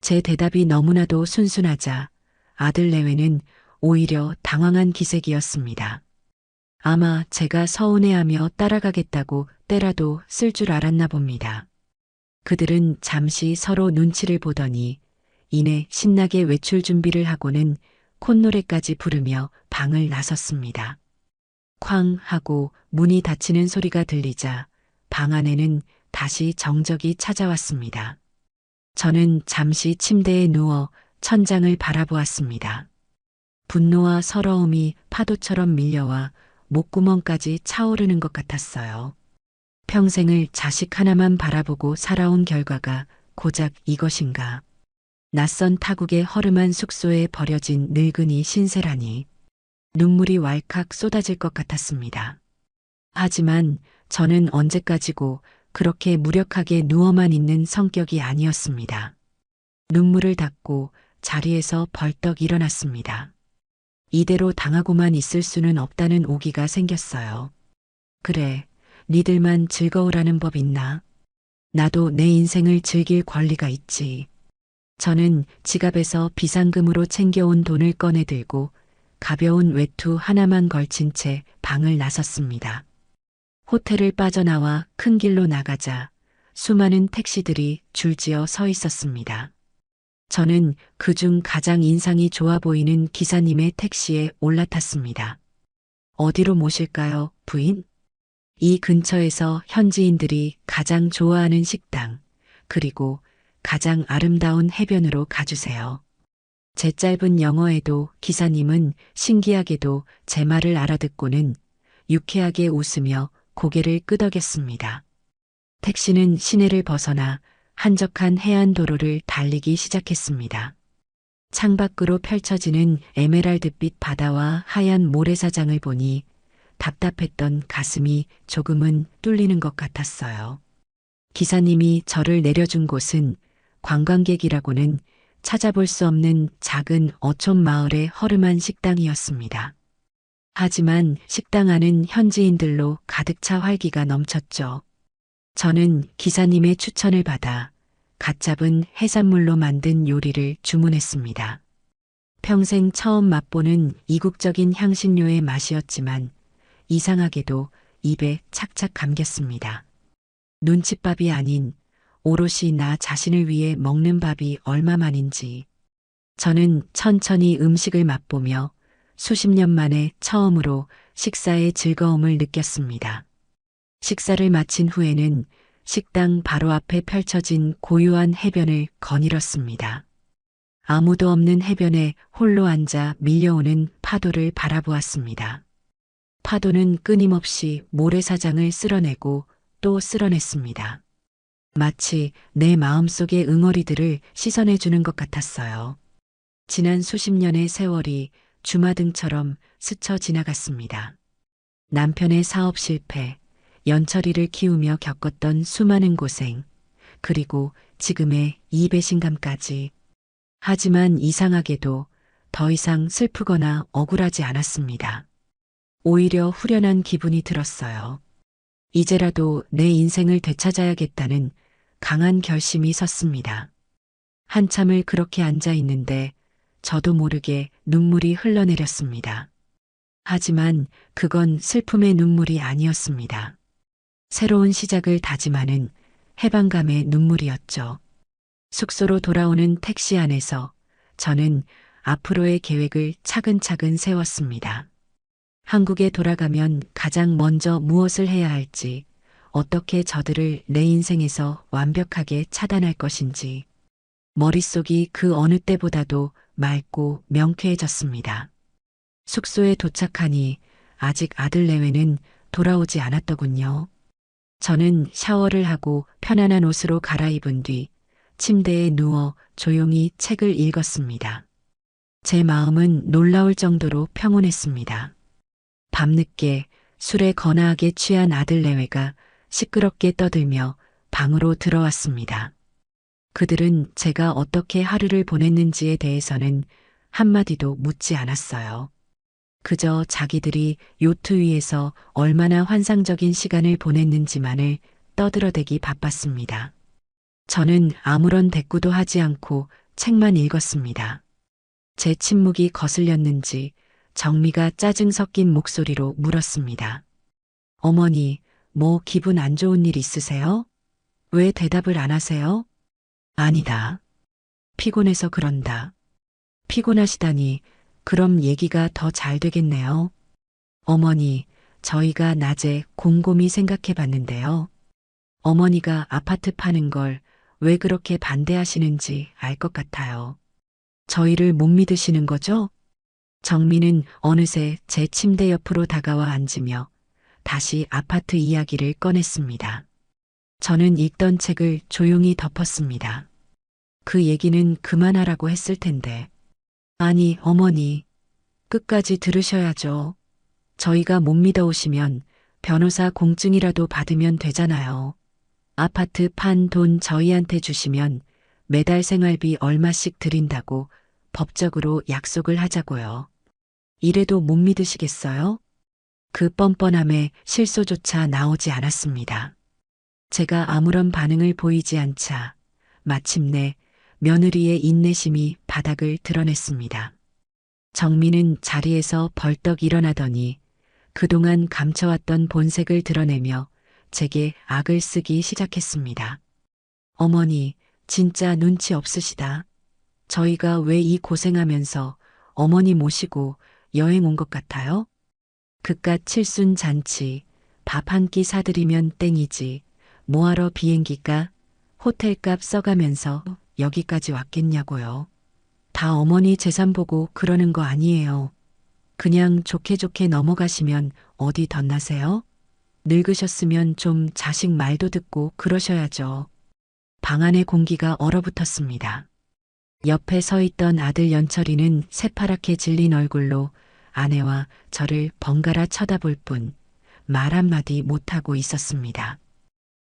A: 제 대답이 너무나도 순순하자 아들 내외는 오히려 당황한 기색이었습니다. 아마 제가 서운해하며 따라가겠다고 때라도 쓸 줄 알았나 봅니다. 그들은 잠시 서로 눈치를 보더니 이내 신나게 외출 준비를 하고는 콧노래까지 부르며 방을 나섰습니다. 쾅 하고 문이 닫히는 소리가 들리자 방 안에는 다시 정적이 찾아왔습니다. 저는 잠시 침대에 누워 천장을 바라보았습니다. 분노와 서러움이 파도처럼 밀려와 목구멍까지 차오르는 것 같았어요. 평생을 자식 하나만 바라보고 살아온 결과가 고작 이것인가. 낯선 타국의 허름한 숙소에 버려진 늙은이 신세라니. 눈물이 왈칵 쏟아질 것 같았습니다. 하지만 저는 언제까지고 그렇게 무력하게 누워만 있는 성격이 아니었습니다. 눈물을 닦고 자리에서 벌떡 일어났습니다. 이대로 당하고만 있을 수는 없다는 오기가 생겼어요. 그래, 니들만 즐거우라는 법 있나? 나도 내 인생을 즐길 권리가 있지. 저는 지갑에서 비상금으로 챙겨온 돈을 꺼내 들고 가벼운 외투 하나만 걸친 채 방을 나섰습니다. 호텔을 빠져나와 큰 길로 나가자 수많은 택시들이 줄지어 서 있었습니다. 저는 그중 가장 인상이 좋아 보이는 기사님의 택시에 올라탔습니다. 어디로 모실까요, 부인? 이 근처에서 현지인들이 가장 좋아하는 식당, 그리고 가장 아름다운 해변으로 가주세요. 제 짧은 영어에도 기사님은 신기하게도 제 말을 알아듣고는 유쾌하게 웃으며 고개를 끄덕였습니다. 택시는 시내를 벗어나 한적한 해안도로를 달리기 시작했습니다. 창밖으로 펼쳐지는 에메랄드빛 바다와 하얀 모래사장을 보니 답답했던 가슴이 조금은 뚫리는 것 같았어요. 기사님이 저를 내려준 곳은 관광객이라고는 찾아볼 수 없는 작은 어촌 마을의 허름한 식당이었습니다. 하지만 식당 안은 현지인들로 가득 차 활기가 넘쳤죠. 저는 기사님의 추천을 받아 갓 잡은 해산물로 만든 요리를 주문했습니다. 평생 처음 맛보는 이국적인 향신료의 맛이었지만 이상하게도 입에 착착 감겼습니다. 눈칫밥이 아닌 오롯이 나 자신을 위해 먹는 밥이 얼마만인지 저는 천천히 음식을 맛보며 수십 년 만에 처음으로 식사의 즐거움을 느꼈습니다. 식사를 마친 후에는 식당 바로 앞에 펼쳐진 고요한 해변을 거닐었습니다. 아무도 없는 해변에 홀로 앉아 밀려오는 파도를 바라보았습니다. 파도는 끊임없이 모래사장을 쓸어내고 또 쓸어냈습니다. 마치 내 마음속의 응어리들을 씻어내주는 것 같았어요. 지난 수십 년의 세월이 주마등처럼 스쳐 지나갔습니다. 남편의 사업 실패, 연철이를 키우며 겪었던 수많은 고생, 그리고 지금의 이 배신감까지. 하지만 이상하게도 더 이상 슬프거나 억울하지 않았습니다. 오히려 후련한 기분이 들었어요. 이제라도 내 인생을 되찾아야겠다는 강한 결심이 섰습니다. 한참을 그렇게 앉아 있는데 저도 모르게 눈물이 흘러내렸습니다. 하지만 그건 슬픔의 눈물이 아니었습니다. 새로운 시작을 다짐하는 해방감의 눈물이었죠. 숙소로 돌아오는 택시 안에서 저는 앞으로의 계획을 차근차근 세웠습니다. 한국에 돌아가면 가장 먼저 무엇을 해야 할지, 어떻게 저들을 내 인생에서 완벽하게 차단할 것인지, 머릿속이 그 어느 때보다도 맑고 명쾌해졌습니다. 숙소에 도착하니 아직 아들 내외는 돌아오지 않았더군요. 저는 샤워를 하고 편안한 옷으로 갈아입은 뒤 침대에 누워 조용히 책을 읽었습니다. 제 마음은 놀라울 정도로 평온했습니다. 밤늦게 술에 거나하게 취한 아들 내외가 시끄럽게 떠들며 방으로 들어왔습니다. 그들은 제가 어떻게 하루를 보냈는지에 대해서는 한마디도 묻지 않았어요. 그저 자기들이 요트 위에서 얼마나 환상적인 시간을 보냈는지만을 떠들어대기 바빴습니다. 저는 아무런 대꾸도 하지 않고 책만 읽었습니다. 제 침묵이 거슬렸는지 정미가 짜증 섞인 목소리로 물었습니다. 어머니, 뭐 기분 안 좋은 일 있으세요? 왜 대답을 안 하세요? 아니다. 피곤해서 그런다. 피곤하시다니 그럼 얘기가 더 잘 되겠네요. 어머니, 저희가 낮에 곰곰이 생각해 봤는데요. 어머니가 아파트 파는 걸 왜 그렇게 반대하시는지 알 것 같아요. 저희를 못 믿으시는 거죠? 정민은 어느새 제 침대 옆으로 다가와 앉으며 다시 아파트 이야기를 꺼냈습니다. 저는 읽던 책을 조용히 덮었습니다. 그 얘기는 그만하라고 했을 텐데. 아니, 어머니, 끝까지 들으셔야죠. 저희가 못 믿어오시면 변호사 공증이라도 받으면 되잖아요. 아파트 판 돈 저희한테 주시면 매달 생활비 얼마씩 드린다고 법적으로 약속을 하자고요. 이래도 못 믿으시겠어요? 그 뻔뻔함에 실소조차 나오지 않았습니다. 제가 아무런 반응을 보이지 않자 마침내 며느리의 인내심이 바닥을 드러냈습니다. 정민은 자리에서 벌떡 일어나더니 그동안 감춰왔던 본색을 드러내며 제게 악을 쓰기 시작했습니다. 어머니, 진짜 눈치 없으시다. 저희가 왜 이 고생하면서 어머니 모시고 여행 온 것 같아요? 그깟 칠순 잔치, 밥 한 끼 사드리면 땡이지. 뭐하러 비행기값, 호텔값 써가면서 여기까지 왔겠냐고요. 다 어머니 재산 보고 그러는 거 아니에요. 그냥 좋게 좋게 넘어가시면 어디 덧나세요? 늙으셨으면 좀 자식 말도 듣고 그러셔야죠. 방 안의 공기가 얼어붙었습니다. 옆에 서 있던 아들 연철이는 새파랗게 질린 얼굴로 아내와 저를 번갈아 쳐다볼 뿐 말 한마디 못하고 있었습니다.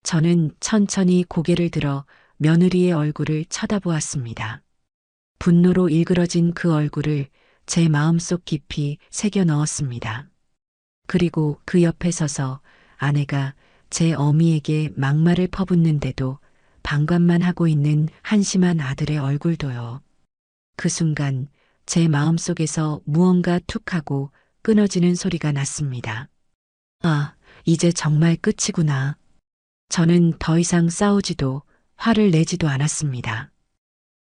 A: 저는 천천히 고개를 들어 며느리의 얼굴을 쳐다보았습니다. 분노로 일그러진 그 얼굴을 제 마음속 깊이 새겨 넣었습니다. 그리고 그 옆에 서서 아내가 제 어미에게 막말을 퍼붓는데도 방관만 하고 있는 한심한 아들의 얼굴도요. 그 순간 제 마음속에서 무언가 툭 하고 끊어지는 소리가 났습니다. 아, 이제 정말 끝이구나. 저는 더 이상 싸우지도 화를 내지도 않았습니다.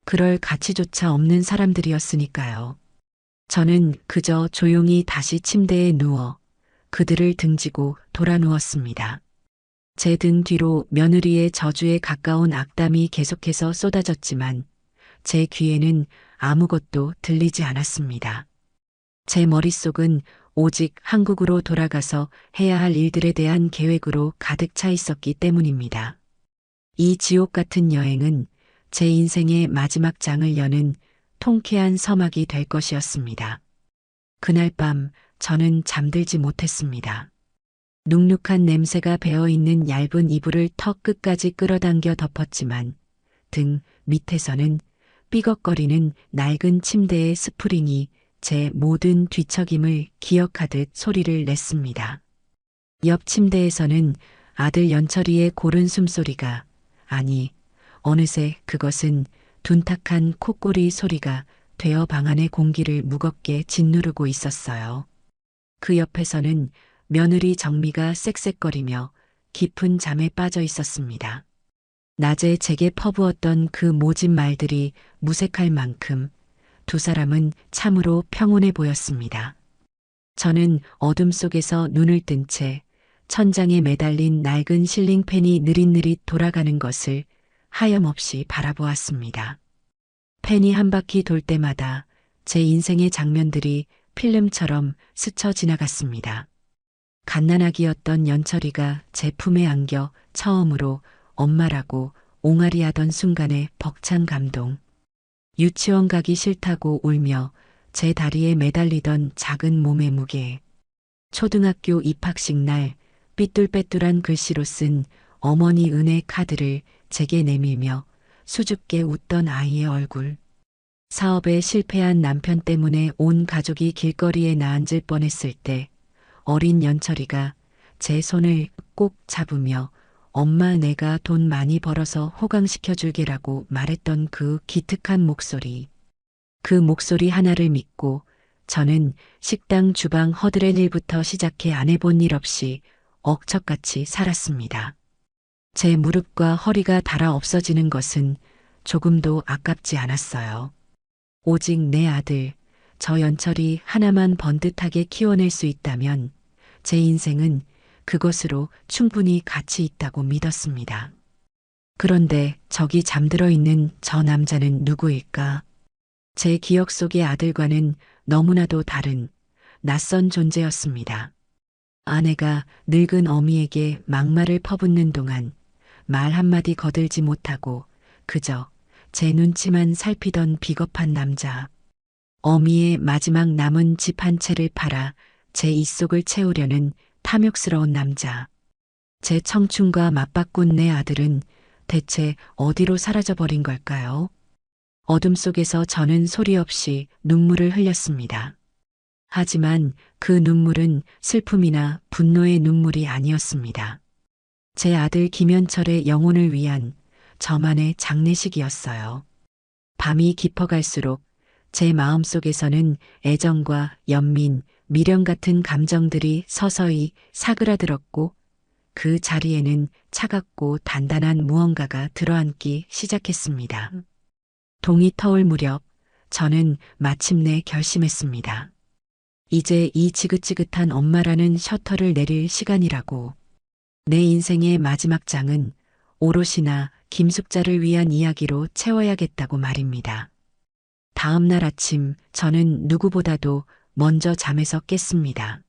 A: 그럴 가치조차 없는 사람들이었으니까요. 저는 그저 조용히 다시 침대에 누워 그들을 등지고 돌아 누웠습니다. 제 등 뒤로 며느리의 저주에 가까운 악담이 계속해서 쏟아졌지만 제 귀에는 아무것도 들리지 않았습니다. 제 머릿속은 오직 한국으로 돌아가서 해야 할 일들에 대한 계획으로 가득 차 있었기 때문입니다. 이 지옥 같은 여행은 제 인생의 마지막 장을 여는 통쾌한 서막이 될 것이었습니다. 그날 밤 저는 잠들지 못했습니다. 눅눅한 냄새가 배어있는 얇은 이불을 턱 끝까지 끌어당겨 덮었지만 등 밑에서는 삐걱거리는 낡은 침대의 스프링이 제 모든 뒤척임을 기억하듯 소리를 냈습니다. 옆 침대에서는 아들 연철이의 고른 숨소리가, 아니, 어느새 그것은 둔탁한 콧꼬리 소리가 되어 방 안의 공기를 무겁게 짓누르고 있었어요. 그 옆에서는 며느리 정미가 쌕쌕거리며 깊은 잠에 빠져 있었습니다. 낮에 제게 퍼부었던 그 모진 말들이 무색할 만큼 두 사람은 참으로 평온해 보였습니다. 저는 어둠 속에서 눈을 뜬 채 천장에 매달린 낡은 실링팬이 느릿느릿 돌아가는 것을 하염없이 바라보았습니다. 팬이 한 바퀴 돌 때마다 제 인생의 장면들이 필름처럼 스쳐 지나갔습니다. 갓난아기였던 연철이가 제 품에 안겨 처음으로 엄마라고 옹알이하던 순간의 벅찬 감동. 유치원 가기 싫다고 울며 제 다리에 매달리던 작은 몸의 무게. 초등학교 입학식 날 삐뚤빼뚤한 글씨로 쓴 어머니 은혜 카드를 제게 내밀며 수줍게 웃던 아이의 얼굴. 사업에 실패한 남편 때문에 온 가족이 길거리에 나앉을 뻔했을 때 어린 연철이가 제 손을 꼭 잡으며 엄마 내가 돈 많이 벌어서 호강시켜 줄게라고 말했던 그 기특한 목소리. 그 목소리 하나를 믿고 저는 식당 주방 허드렛 일부터 시작해 안 해본 일 없이 억척같이 살았습니다. 제 무릎과 허리가 닳아 없어지는 것은 조금도 아깝지 않았어요. 오직 내 아들, 저 연철이 하나만 번듯하게 키워낼 수 있다면 제 인생은 그것으로 충분히 가치 있다고 믿었습니다. 그런데 저기 잠들어 있는 저 남자는 누구일까? 제 기억 속의 아들과는 너무나도 다른 낯선 존재였습니다. 아내가 늙은 어미에게 막말을 퍼붓는 동안 말 한마디 거들지 못하고 그저 제 눈치만 살피던 비겁한 남자. 어미의 마지막 남은 집 한 채를 팔아 제 입속을 채우려는 탐욕스러운 남자. 제 청춘과 맞바꾼 내 아들은 대체 어디로 사라져버린 걸까요? 어둠 속에서 저는 소리 없이 눈물을 흘렸습니다. 하지만 그 눈물은 슬픔이나 분노의 눈물이 아니었습니다. 제 아들 김현철의 영혼을 위한 저만의 장례식이었어요. 밤이 깊어갈수록 제 마음속에서는 애정과 연민, 미련 같은 감정들이 서서히 사그라들었고 그 자리에는 차갑고 단단한 무언가가 들어앉기 시작했습니다. 동이 터올 무렵 저는 마침내 결심했습니다. 이제 이 지긋지긋한 엄마라는 셔터를 내릴 시간이라고. 내 인생의 마지막 장은 오롯이나 김숙자를 위한 이야기로 채워야겠다고 말입니다. 다음 날 아침 저는 누구보다도 먼저 잠에서 깼습니다.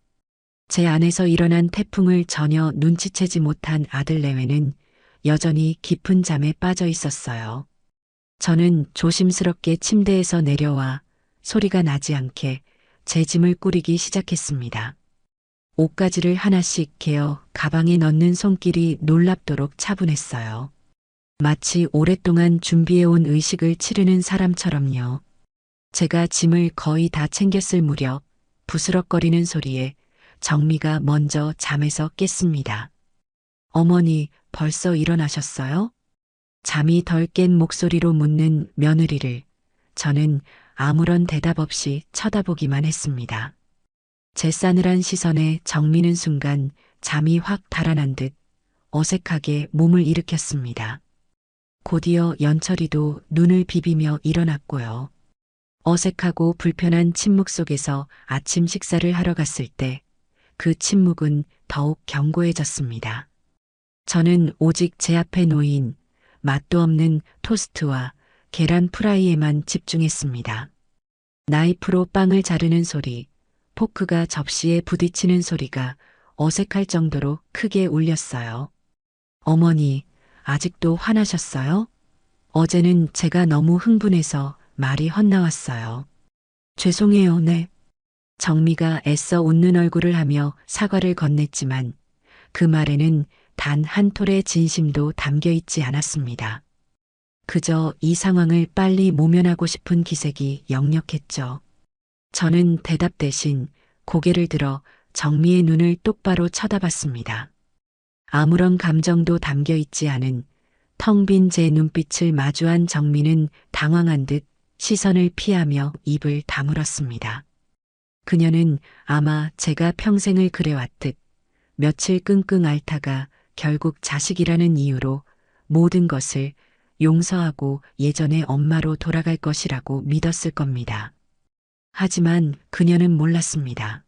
A: 제 안에서 일어난 태풍을 전혀 눈치채지 못한 아들 내외는 여전히 깊은 잠에 빠져 있었어요. 저는 조심스럽게 침대에서 내려와 소리가 나지 않게 제 짐을 꾸리기 시작했습니다. 옷가지를 하나씩 개어 가방에 넣는 손길이 놀랍도록 차분했어요. 마치 오랫동안 준비해온 의식을 치르는 사람처럼요. 제가 짐을 거의 다 챙겼을 무렵 부스럭거리는 소리에 정미가 먼저 잠에서 깼습니다. 어머니, 벌써 일어나셨어요? 잠이 덜 깬 목소리로 묻는 며느리를 저는 아무런 대답 없이 쳐다보기만 했습니다. 제 싸늘한 시선에 정미는 순간 잠이 확 달아난 듯 어색하게 몸을 일으켰습니다. 곧이어 연철이도 눈을 비비며 일어났고요. 어색하고 불편한 침묵 속에서 아침 식사를 하러 갔을 때 그 침묵은 더욱 견고해졌습니다. 저는 오직 제 앞에 놓인 맛도 없는 토스트와 계란 프라이에만 집중했습니다. 나이프로 빵을 자르는 소리, 포크가 접시에 부딪히는 소리가 어색할 정도로 크게 울렸어요. 어머니, 아직도 화나셨어요? 어제는 제가 너무 흥분해서 말이 헛나왔어요. 죄송해요, 네. 정미가 애써 웃는 얼굴을 하며 사과를 건넸지만 그 말에는 단 한 톨의 진심도 담겨 있지 않았습니다. 그저 이 상황을 빨리 모면하고 싶은 기색이 역력했죠. 저는 대답 대신 고개를 들어 정미의 눈을 똑바로 쳐다봤습니다. 아무런 감정도 담겨 있지 않은 텅 빈 제 눈빛을 마주한 정미는 당황한 듯 시선을 피하며 입을 다물었습니다. 그녀는 아마 제가 평생을 그래왔듯 며칠 끙끙 앓다가 결국 자식이라는 이유로 모든 것을 용서하고 예전의 엄마로 돌아갈 것이라고 믿었을 겁니다. 하지만 그녀는 몰랐습니다.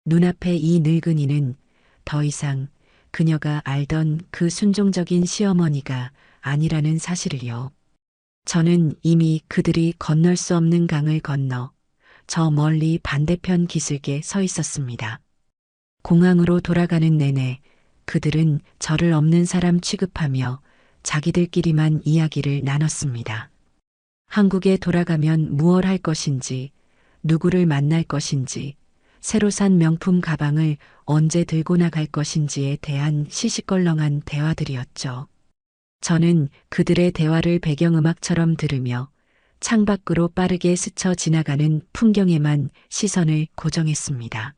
A: 눈앞에 이 늙은이는 더 이상 그녀가 알던 그 순종적인 시어머니가 아니라는 사실을요. 저는 이미 그들이 건널 수 없는 강을 건너 저 멀리 반대편 기슭에 서 있었습니다. 공항으로 돌아가는 내내 그들은 저를 없는 사람 취급하며 자기들끼리만 이야기를 나눴습니다. 한국에 돌아가면 무얼 할 것인지, 누구를 만날 것인지, 새로 산 명품 가방을 언제 들고 나갈 것인지에 대한 시시껄렁한 대화들이었죠. 저는 그들의 대화를 배경음악처럼 들으며 창밖으로 빠르게 스쳐 지나가는 풍경에만 시선을 고정했습니다.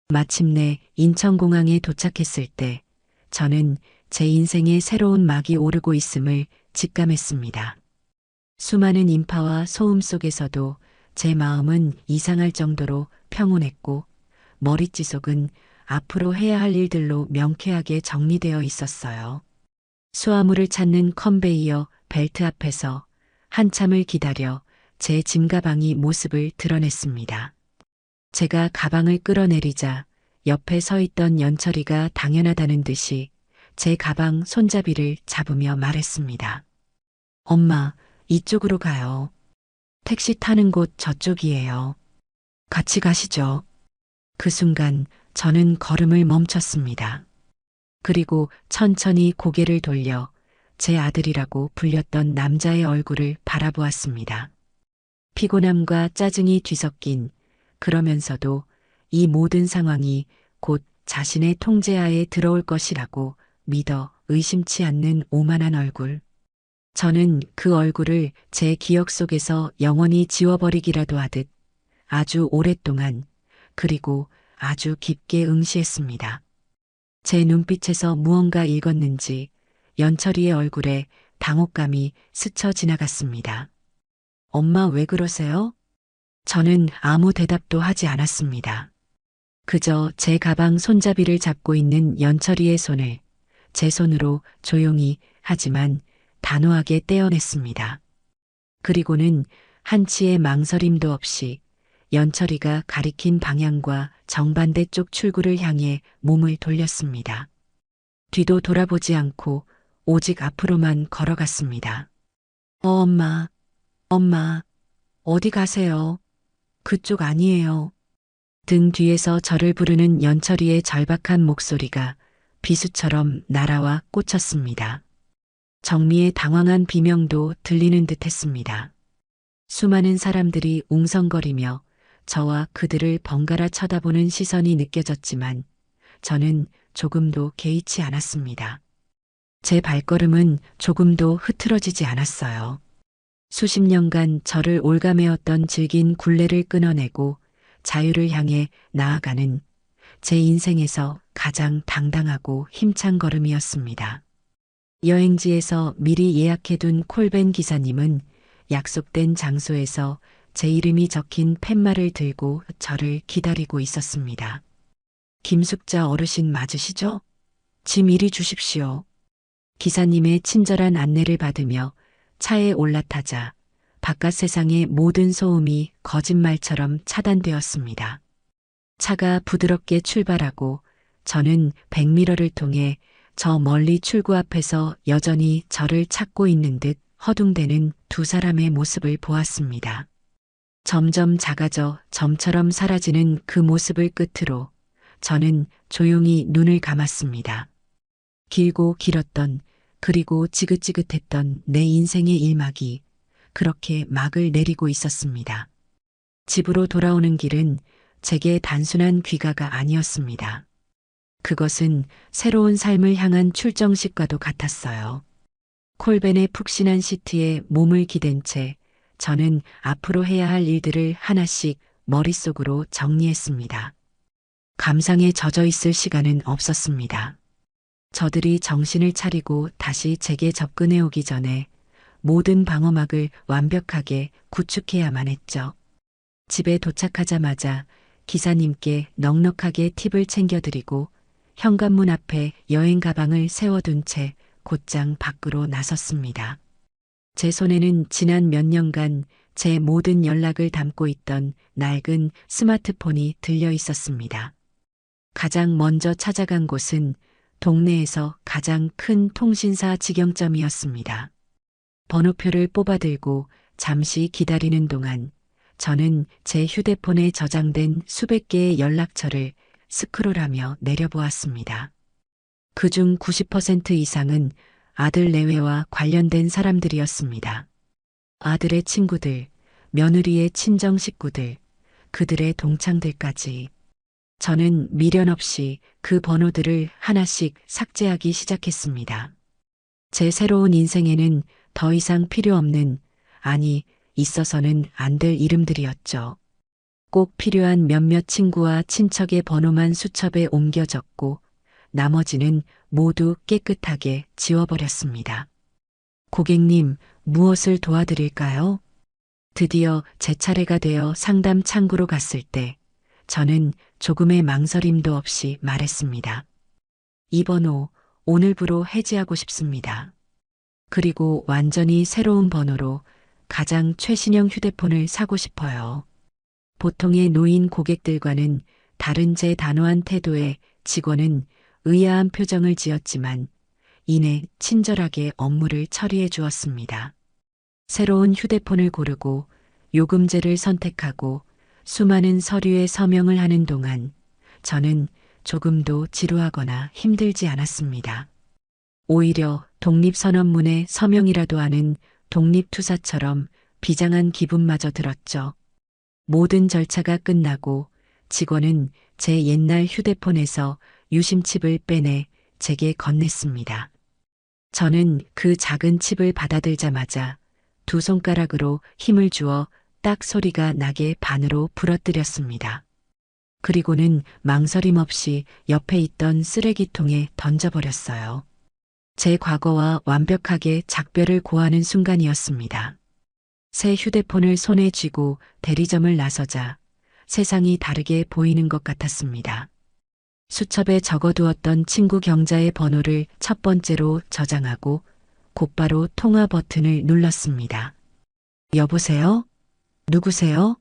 A: 마침내 인천공항에 도착했을 때 저는 제 인생에 새로운 막이 오르고 있음을 직감했습니다. 수많은 인파와 소음 속에서도 제 마음은 이상할 정도로 평온했고 머릿지속은 앞으로 해야 할 일들로 명쾌하게 정리되어 있었어요. 수화물을 찾는 컨베이어 벨트 앞에서 한참을 기다려 제 짐가방이 모습을 드러냈습니다. 제가 가방을 끌어내리자 옆에 서 있던 연철이가 당연하다는 듯이 제 가방 손잡이를 잡으며 말했습니다. 엄마, 이쪽으로 가요. 택시 타는 곳 저쪽이에요. 같이 가시죠. 그 순간 저는 걸음을 멈췄습니다. 그리고 천천히 고개를 돌려 제 아들이라고 불렸던 남자의 얼굴을 바라보았습니다. 피곤함과 짜증이 뒤섞인 그러면서도 이 모든 상황이 곧 자신의 통제하에 들어올 것이라고 믿어 의심치 않는 오만한 얼굴. 저는 그 얼굴을 제 기억 속에서 영원히 지워버리기라도 하듯 아주 오랫동안 그리고 아주 깊게 응시했습니다. 제 눈빛에서 무언가 읽었는지 연철이의 얼굴에 당혹감이 스쳐 지나갔습니다. 엄마 왜 그러세요? 저는 아무 대답도 하지 않았습니다. 그저 제 가방 손잡이를 잡고 있는 연철이의 손을 제 손으로 조용히 하지만 단호하게 떼어냈습니다. 그리고는 한치의 망설임도 없이 연철이가 가리킨 방향과 정반대 쪽 출구를 향해 몸을 돌렸습니다. 뒤도 돌아보지 않고 오직 앞으로만 걸어갔습니다. 엄마, 엄마, 어디 가세요? 그쪽 아니에요. 등 뒤에서 저를 부르는 연철이의 절박한 목소리가 비수처럼 날아와 꽂혔습니다. 정미의 당황한 비명도 들리는 듯 했습니다. 수많은 사람들이 웅성거리며 저와 그들을 번갈아 쳐다보는 시선이 느껴졌지만 저는 조금도 개의치 않았습니다. 제 발걸음은 조금도 흐트러지지 않았어요. 수십 년간 저를 올가매었던 질긴 굴레를 끊어내고 자유를 향해 나아가는 제 인생에서 가장 당당하고 힘찬 걸음이었습니다. 여행지에서 미리 예약해둔 콜벤 기사님은 약속된 장소에서 제 이름이 적힌 팻말을 들고 저를 기다리고 있었습니다. 김숙자 어르신 맞으시죠? 짐 이리 주십시오. 기사님의 친절한 안내를 받으며 차에 올라타자 바깥 세상의 모든 소음이 거짓말처럼 차단되었습니다. 차가 부드럽게 출발하고 저는 백미러를 통해 저 멀리 출구 앞에서 여전히 저를 찾고 있는 듯 허둥대는 두 사람의 모습을 보았습니다. 점점 작아져 점처럼 사라지는 그 모습을 끝으로 저는 조용히 눈을 감았습니다. 길고 길었던 그리고 지긋지긋했던 내 인생의 일막이 그렇게 막을 내리고 있었습니다. 집으로 돌아오는 길은 제게 단순한 귀가가 아니었습니다. 그것은 새로운 삶을 향한 출정식과도 같았어요. 콜벤의 푹신한 시트에 몸을 기댄 채 저는 앞으로 해야 할 일들을 하나씩 머릿속으로 정리했습니다. 감상에 젖어 있을 시간은 없었습니다. 저들이 정신을 차리고 다시 제게 접근해 오기 전에 모든 방어막을 완벽하게 구축해야만 했죠. 집에 도착하자마자 기사님께 넉넉하게 팁을 챙겨드리고 현관문 앞에 여행 가방을 세워둔 채 곧장 밖으로 나섰습니다. 제 손에는 지난 몇 년간 제 모든 연락을 담고 있던 낡은 스마트폰이 들려 있었습니다. 가장 먼저 찾아간 곳은 동네에서 가장 큰 통신사 직영점이었습니다. 번호표를 뽑아들고 잠시 기다리는 동안 저는 제 휴대폰에 저장된 수백 개의 연락처를 스크롤하며 내려보았습니다. 그중 90% 이상은 아들 내외와 관련된 사람들이었습니다. 아들의 친구들, 며느리의 친정 식구들, 그들의 동창들까지. 저는 미련 없이 그 번호들을 하나씩 삭제하기 시작했습니다. 제 새로운 인생에는 더 이상 필요 없는, 아니, 있어서는 안 될 이름들이었죠. 꼭 필요한 몇몇 친구와 친척의 번호만 수첩에 옮겨 적고 나머지는 모두 깨끗하게 지워버렸습니다. 고객님, 무엇을 도와드릴까요? 드디어 제 차례가 되어 상담 창구로 갔을 때 저는 조금의 망설임도 없이 말했습니다. 이 번호 오늘부로 해지하고 싶습니다. 그리고 완전히 새로운 번호로 가장 최신형 휴대폰을 사고 싶어요. 보통의 노인 고객들과는 다른 제 단호한 태도에 직원은 의아한 표정을 지었지만 이내 친절하게 업무를 처리해 주었습니다. 새로운 휴대폰을 고르고 요금제를 선택하고 수많은 서류에 서명을 하는 동안 저는 조금도 지루하거나 힘들지 않았습니다. 오히려 독립선언문에 서명이라도 하는 독립투사처럼 비장한 기분마저 들었죠. 모든 절차가 끝나고 직원은 제 옛날 휴대폰에서 유심칩을 빼내 제게 건넸습니다. 저는 그 작은 칩을 받아들자마자 두 손가락으로 힘을 주어 딱 소리가 나게 반으로 부러뜨렸습니다. 그리고는 망설임 없이 옆에 있던 쓰레기통에 던져버렸어요. 제 과거와 완벽하게 작별을 고하는 순간이었습니다. 새 휴대폰을 손에 쥐고 대리점을 나서자 세상이 다르게 보이는 것 같았습니다. 수첩에 적어두었던 친구 경자의 번호를 첫 번째로 저장하고 곧바로 통화 버튼을 눌렀습니다. 여보세요? 누구세요?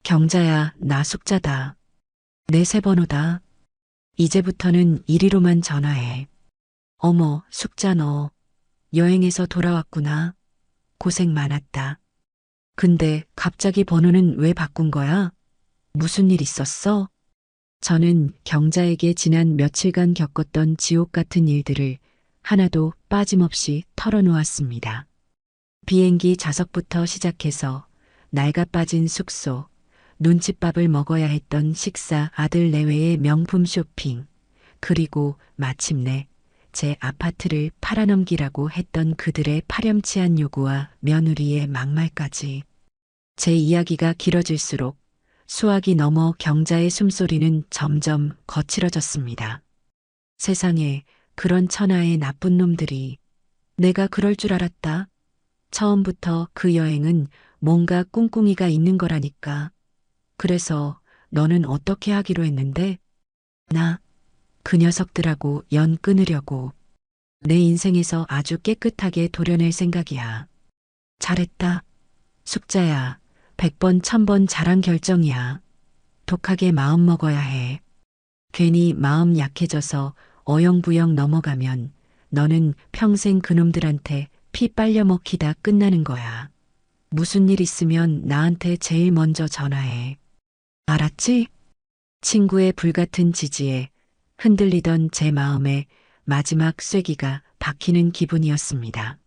A: 경자야, 나 숙자다. 내 새 번호다. 이제부터는 이리로만 전화해. 어머, 숙자 너 여행에서 돌아왔구나. 고생 많았다. 근데 갑자기 번호는 왜 바꾼 거야? 무슨 일 있었어? 저는 경자에게 지난 며칠간 겪었던 지옥 같은 일들을 하나도 빠짐없이 털어놓았습니다. 비행기 좌석부터 시작해서 낡아 빠진 숙소, 눈칫밥을 먹어야 했던 식사, 아들 내외의 명품 쇼핑, 그리고 마침내 제 아파트를 팔아넘기라고 했던 그들의 파렴치한 요구와 며느리의 막말까지. 제 이야기가 길어질수록 수학이 넘어 경자의 숨소리는 점점 거칠어졌습니다. 세상에 그런 천하의 나쁜 놈들이 내가 그럴 줄 알았다. 처음부터 그 여행은 뭔가 꿍꿍이가 있는 거라니까. 그래서 너는 어떻게 하기로 했는데? 나 그 녀석들하고 연 끊으려고. 내 인생에서 아주 깨끗하게 도려낼 생각이야. 잘했다. 숙자야. 100번, 1000번 잘한 결정이야. 독하게 마음 먹어야 해. 괜히 마음 약해져서 어영부영 넘어가면 너는 평생 그놈들한테 피 빨려 먹히다 끝나는 거야. 무슨 일 있으면 나한테 제일 먼저 전화해. 알았지? 친구의 불같은 지지에 흔들리던 제 마음에 마지막 쐐기가 박히는 기분이었습니다.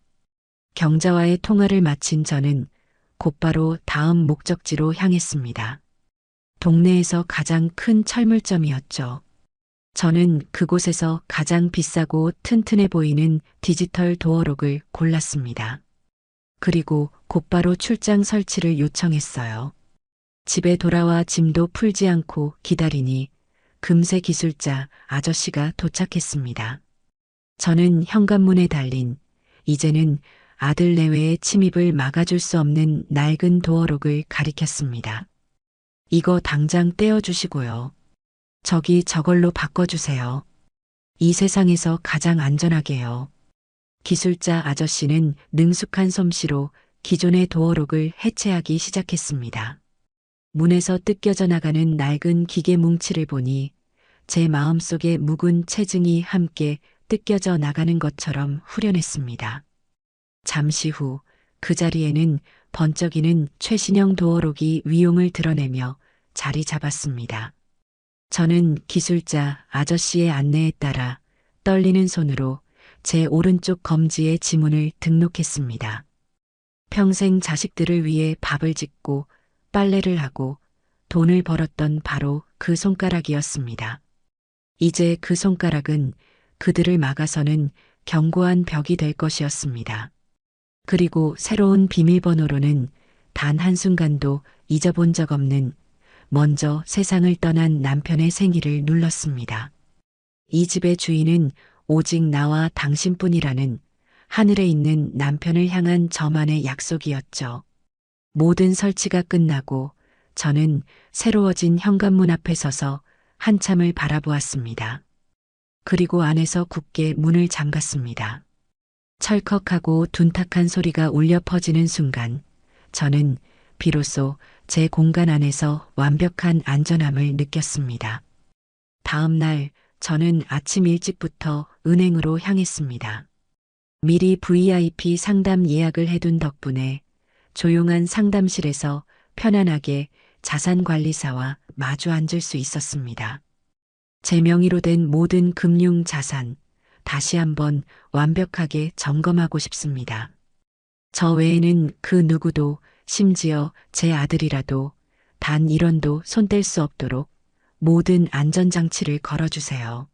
A: 경자와의 통화를 마친 저는 곧바로 다음 목적지로 향했습니다. 동네에서 가장 큰 철물점이었죠. 저는 그곳에서 가장 비싸고 튼튼해 보이는 디지털 도어록을 골랐습니다. 그리고 곧바로 출장 설치를 요청했어요. 집에 돌아와 짐도 풀지 않고 기다리니 금세 기술자 아저씨가 도착했습니다. 저는 현관문에 달린 이제는 아들 내외의 침입을 막아줄 수 없는 낡은 도어록을 가리켰습니다. 이거 당장 떼어주시고요. 저기 저걸로 바꿔주세요. 이 세상에서 가장 안전하게요. 기술자 아저씨는 능숙한 솜씨로 기존의 도어록을 해체하기 시작했습니다. 문에서 뜯겨져 나가는 낡은 기계 뭉치를 보니 제 마음속의 묵은 체증이 함께 뜯겨져 나가는 것처럼 후련했습니다. 잠시 후 그 자리에는 번쩍이는 최신형 도어록이 위용을 드러내며 자리 잡았습니다. 저는 기술자 아저씨의 안내에 따라 떨리는 손으로 제 오른쪽 검지에 지문을 등록했습니다. 평생 자식들을 위해 밥을 짓고 빨래를 하고 돈을 벌었던 바로 그 손가락이었습니다. 이제 그 손가락은 그들을 막아서는 견고한 벽이 될 것이었습니다. 그리고 새로운 비밀번호로는 단 한순간도 잊어본 적 없는 먼저 세상을 떠난 남편의 생일을 눌렀습니다. 이 집의 주인은 오직 나와 당신뿐이라는 하늘에 있는 남편을 향한 저만의 약속이었죠. 모든 설치가 끝나고 저는 새로워진 현관문 앞에 서서 한참을 바라보았습니다. 그리고 안에서 굳게 문을 잠갔습니다. 철컥하고 둔탁한 소리가 울려 퍼지는 순간 저는 비로소 제 공간 안에서 완벽한 안전함을 느꼈습니다. 다음 날 저는 아침 일찍부터 은행으로 향했습니다. 미리 VIP 상담 예약을 해둔 덕분에 조용한 상담실에서 편안하게 자산관리사와 마주 앉을 수 있었습니다. 제 명의로 된 모든 금융 자산, 다시 한번 완벽하게 점검하고 싶습니다. 저 외에는 그 누구도, 심지어 제 아들이라도 단 1원도 손댈 수 없도록 모든 안전장치를 걸어주세요.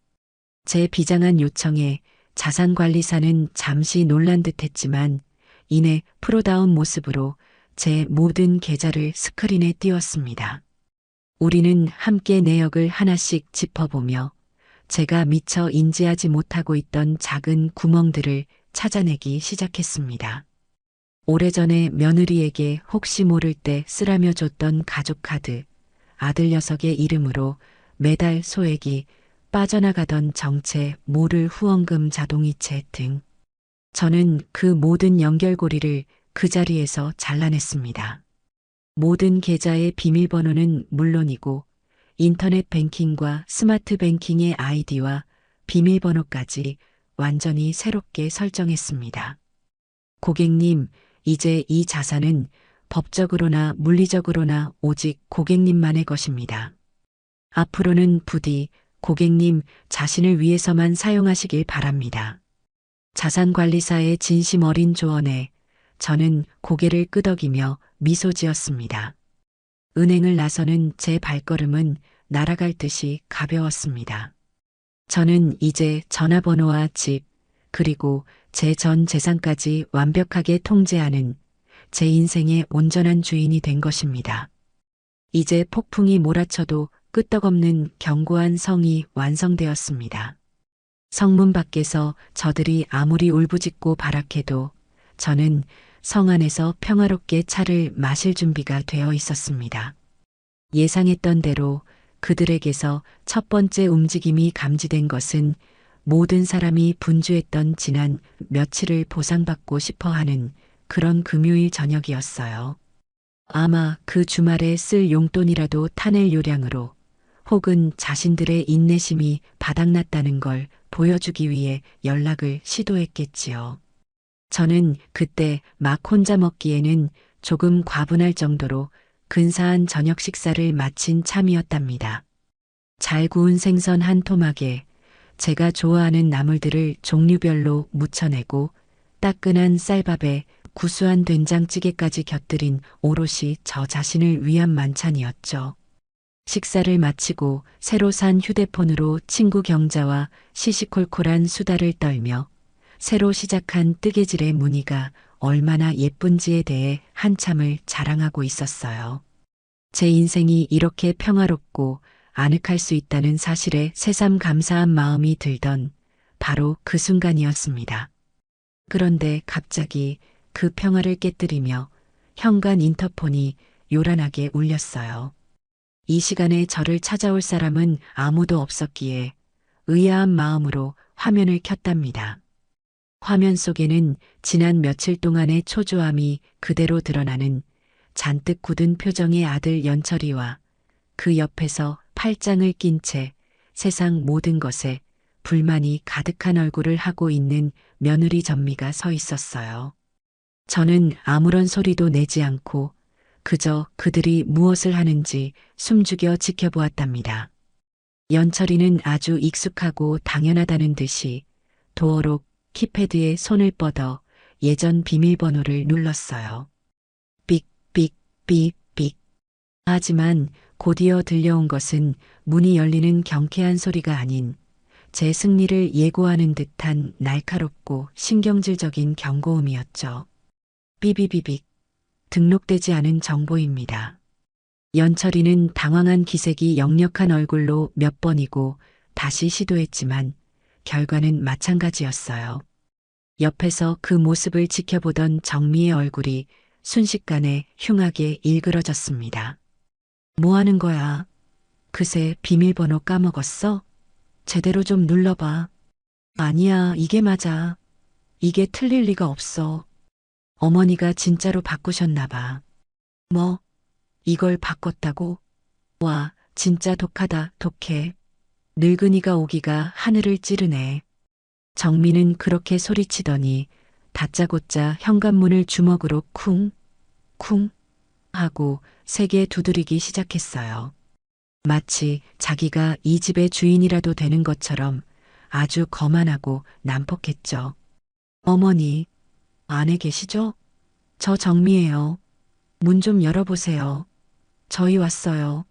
A: 제 비장한 요청에 자산관리사는 잠시 놀란 듯했지만 이내 프로다운 모습으로 제 모든 계좌를 스크린에 띄웠습니다. 우리는 함께 내역을 하나씩 짚어보며 제가 미처 인지하지 못하고 있던 작은 구멍들을 찾아내기 시작했습니다. 오래전에 며느리에게 혹시 모를 때 쓰라며 줬던 가족카드, 아들 녀석의 이름으로 매달 소액이 빠져나가던 정체 모를 후원금 자동이체 등 저는 그 모든 연결고리를 그 자리에서 잘라냈습니다. 모든 계좌의 비밀번호는 물론이고 인터넷 뱅킹과 스마트 뱅킹의 아이디와 비밀번호까지 완전히 새롭게 설정했습니다. 고객님, 이제 이 자산은 법적으로나 물리적으로나 오직 고객님만의 것입니다. 앞으로는 부디 고객님 자신을 위해서만 사용하시길 바랍니다. 자산관리사의 진심 어린 조언에 저는 고개를 끄덕이며 미소 지었습니다. 은행을 나서는 제 발걸음은 날아갈 듯이 가벼웠습니다. 저는 이제 전화번호와 집, 그리고 제 전 재산까지 완벽하게 통제하는 제 인생의 온전한 주인이 된 것입니다. 이제 폭풍이 몰아쳐도 끄떡없는 견고한 성이 완성되었습니다. 성문 밖에서 저들이 아무리 울부짖고 발악해도 저는 성 안에서 평화롭게 차를 마실 준비가 되어 있었습니다. 예상했던 대로 그들에게서 첫 번째 움직임이 감지된 것은 모든 사람이 분주했던 지난 며칠을 보상받고 싶어 하는 그런 금요일 저녁이었어요. 아마 그 주말에 쓸 용돈이라도 타낼 요량으로 혹은 자신들의 인내심이 바닥났다는 걸 보여주기 위해 연락을 시도했겠지요. 저는 그때 막 혼자 먹기에는 조금 과분할 정도로 근사한 저녁 식사를 마친 참이었답니다. 잘 구운 생선 한 토막에 제가 좋아하는 나물들을 종류별로 무쳐내고 따끈한 쌀밥에 구수한 된장찌개까지 곁들인 오롯이 저 자신을 위한 만찬이었죠. 식사를 마치고 새로 산 휴대폰으로 친구 경자와 시시콜콜한 수다를 떨며 새로 시작한 뜨개질의 무늬가 얼마나 예쁜지에 대해 한참을 자랑하고 있었어요. 제 인생이 이렇게 평화롭고 아늑할 수 있다는 사실에 새삼 감사한 마음이 들던 바로 그 순간이었습니다. 그런데 갑자기 그 평화를 깨뜨리며 현관 인터폰이 요란하게 울렸어요. 이 시간에 저를 찾아올 사람은 아무도 없었기에 의아한 마음으로 화면을 켰답니다. 화면 속에는 지난 며칠 동안의 초조함이 그대로 드러나는 잔뜩 굳은 표정의 아들 연철이와 그 옆에서 팔짱을 낀 채 세상 모든 것에 불만이 가득한 얼굴을 하고 있는 며느리 전미가 서 있었어요. 저는 아무런 소리도 내지 않고 그저 그들이 무엇을 하는지 숨죽여 지켜보았답니다. 연철이는 아주 익숙하고 당연하다는 듯이 도어록 키패드에 손을 뻗어 예전 비밀번호를 눌렀어요. 삑삑삑삑. 하지만 곧이어 들려온 것은 문이 열리는 경쾌한 소리가 아닌 제 승리를 예고하는 듯한 날카롭고 신경질적인 경고음이었죠. 삐비비빅. 등록되지 않은 정보입니다. 연철이는 당황한 기색이 역력한 얼굴로 몇 번이고 다시 시도했지만 결과는 마찬가지였어요. 옆에서 그 모습을 지켜보던 정미의 얼굴이 순식간에 흉하게 일그러졌습니다. 뭐 하는 거야? 그새 비밀번호 까먹었어? 제대로 좀 눌러봐. 아니야, 이게 맞아. 이게 틀릴 리가 없어. 어머니가 진짜로 바꾸셨나 봐. 뭐? 이걸 바꿨다고? 와, 진짜 독하다, 독해. 늙은이가 오기가 하늘을 찌르네. 정민은 그렇게 소리치더니 다짜고짜 현관문을 주먹으로 쿵, 쿵 하고 세게 두드리기 시작했어요. 마치 자기가 이 집의 주인이라도 되는 것처럼 아주 거만하고 난폭했죠. 어머니, 안에 계시죠? 저 정미예요. 문 좀 열어보세요. 저희 왔어요.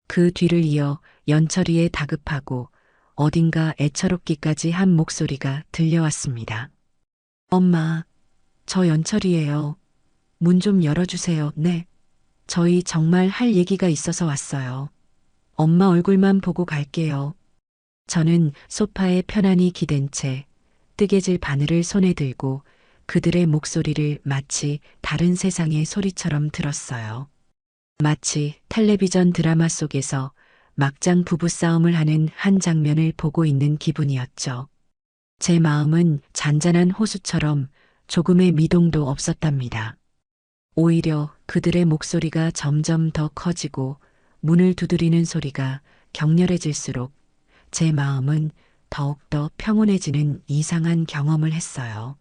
A: 그 뒤를 이어 연철이의 다급하고 어딘가 애처롭기까지 한 목소리가 들려왔습니다. 엄마, 저 연철이에요. 문 좀 열어주세요. 네. 저희 정말 할 얘기가 있어서 왔어요. 엄마 얼굴만 보고 갈게요. 저는 소파에 편안히 기댄 채 뜨개질 바늘을 손에 들고 그들의 목소리를 마치 다른 세상의 소리처럼 들었어요. 마치 텔레비전 드라마 속에서 막장 부부싸움을 하는 한 장면을 보고 있는 기분이었죠. 제 마음은 잔잔한 호수처럼 조금의 미동도 없었답니다. 오히려 그들의 목소리가 점점 더 커지고 문을 두드리는 소리가 격렬해질수록 제 마음은 더욱더 평온해지는 이상한 경험을 했어요.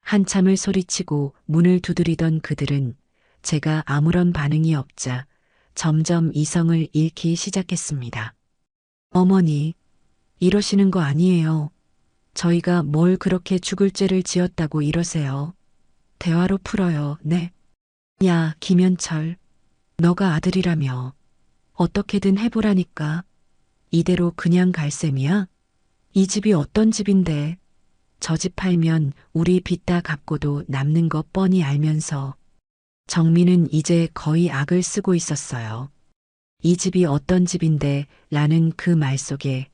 A: 한참을 소리치고 문을 두드리던 그들은 제가 아무런 반응이 없자 점점 이성을 잃기 시작했습니다. 어머니, 이러시는 거 아니에요. 저희가 뭘 그렇게 죽을 죄를 지었다고 이러세요. 대화로 풀어요, 네. 야, 김현철, 너가 아들이라며. 어떻게든 해보라니까. 이대로 그냥 갈 셈이야? 이 집이 어떤 집인데. 저 집 팔면 우리 빚 다 갚고도 남는 거 뻔히 알면서. 정민은 이제 거의 악을 쓰고 있었어요. 이 집이 어떤 집인데 라는 그 말 속에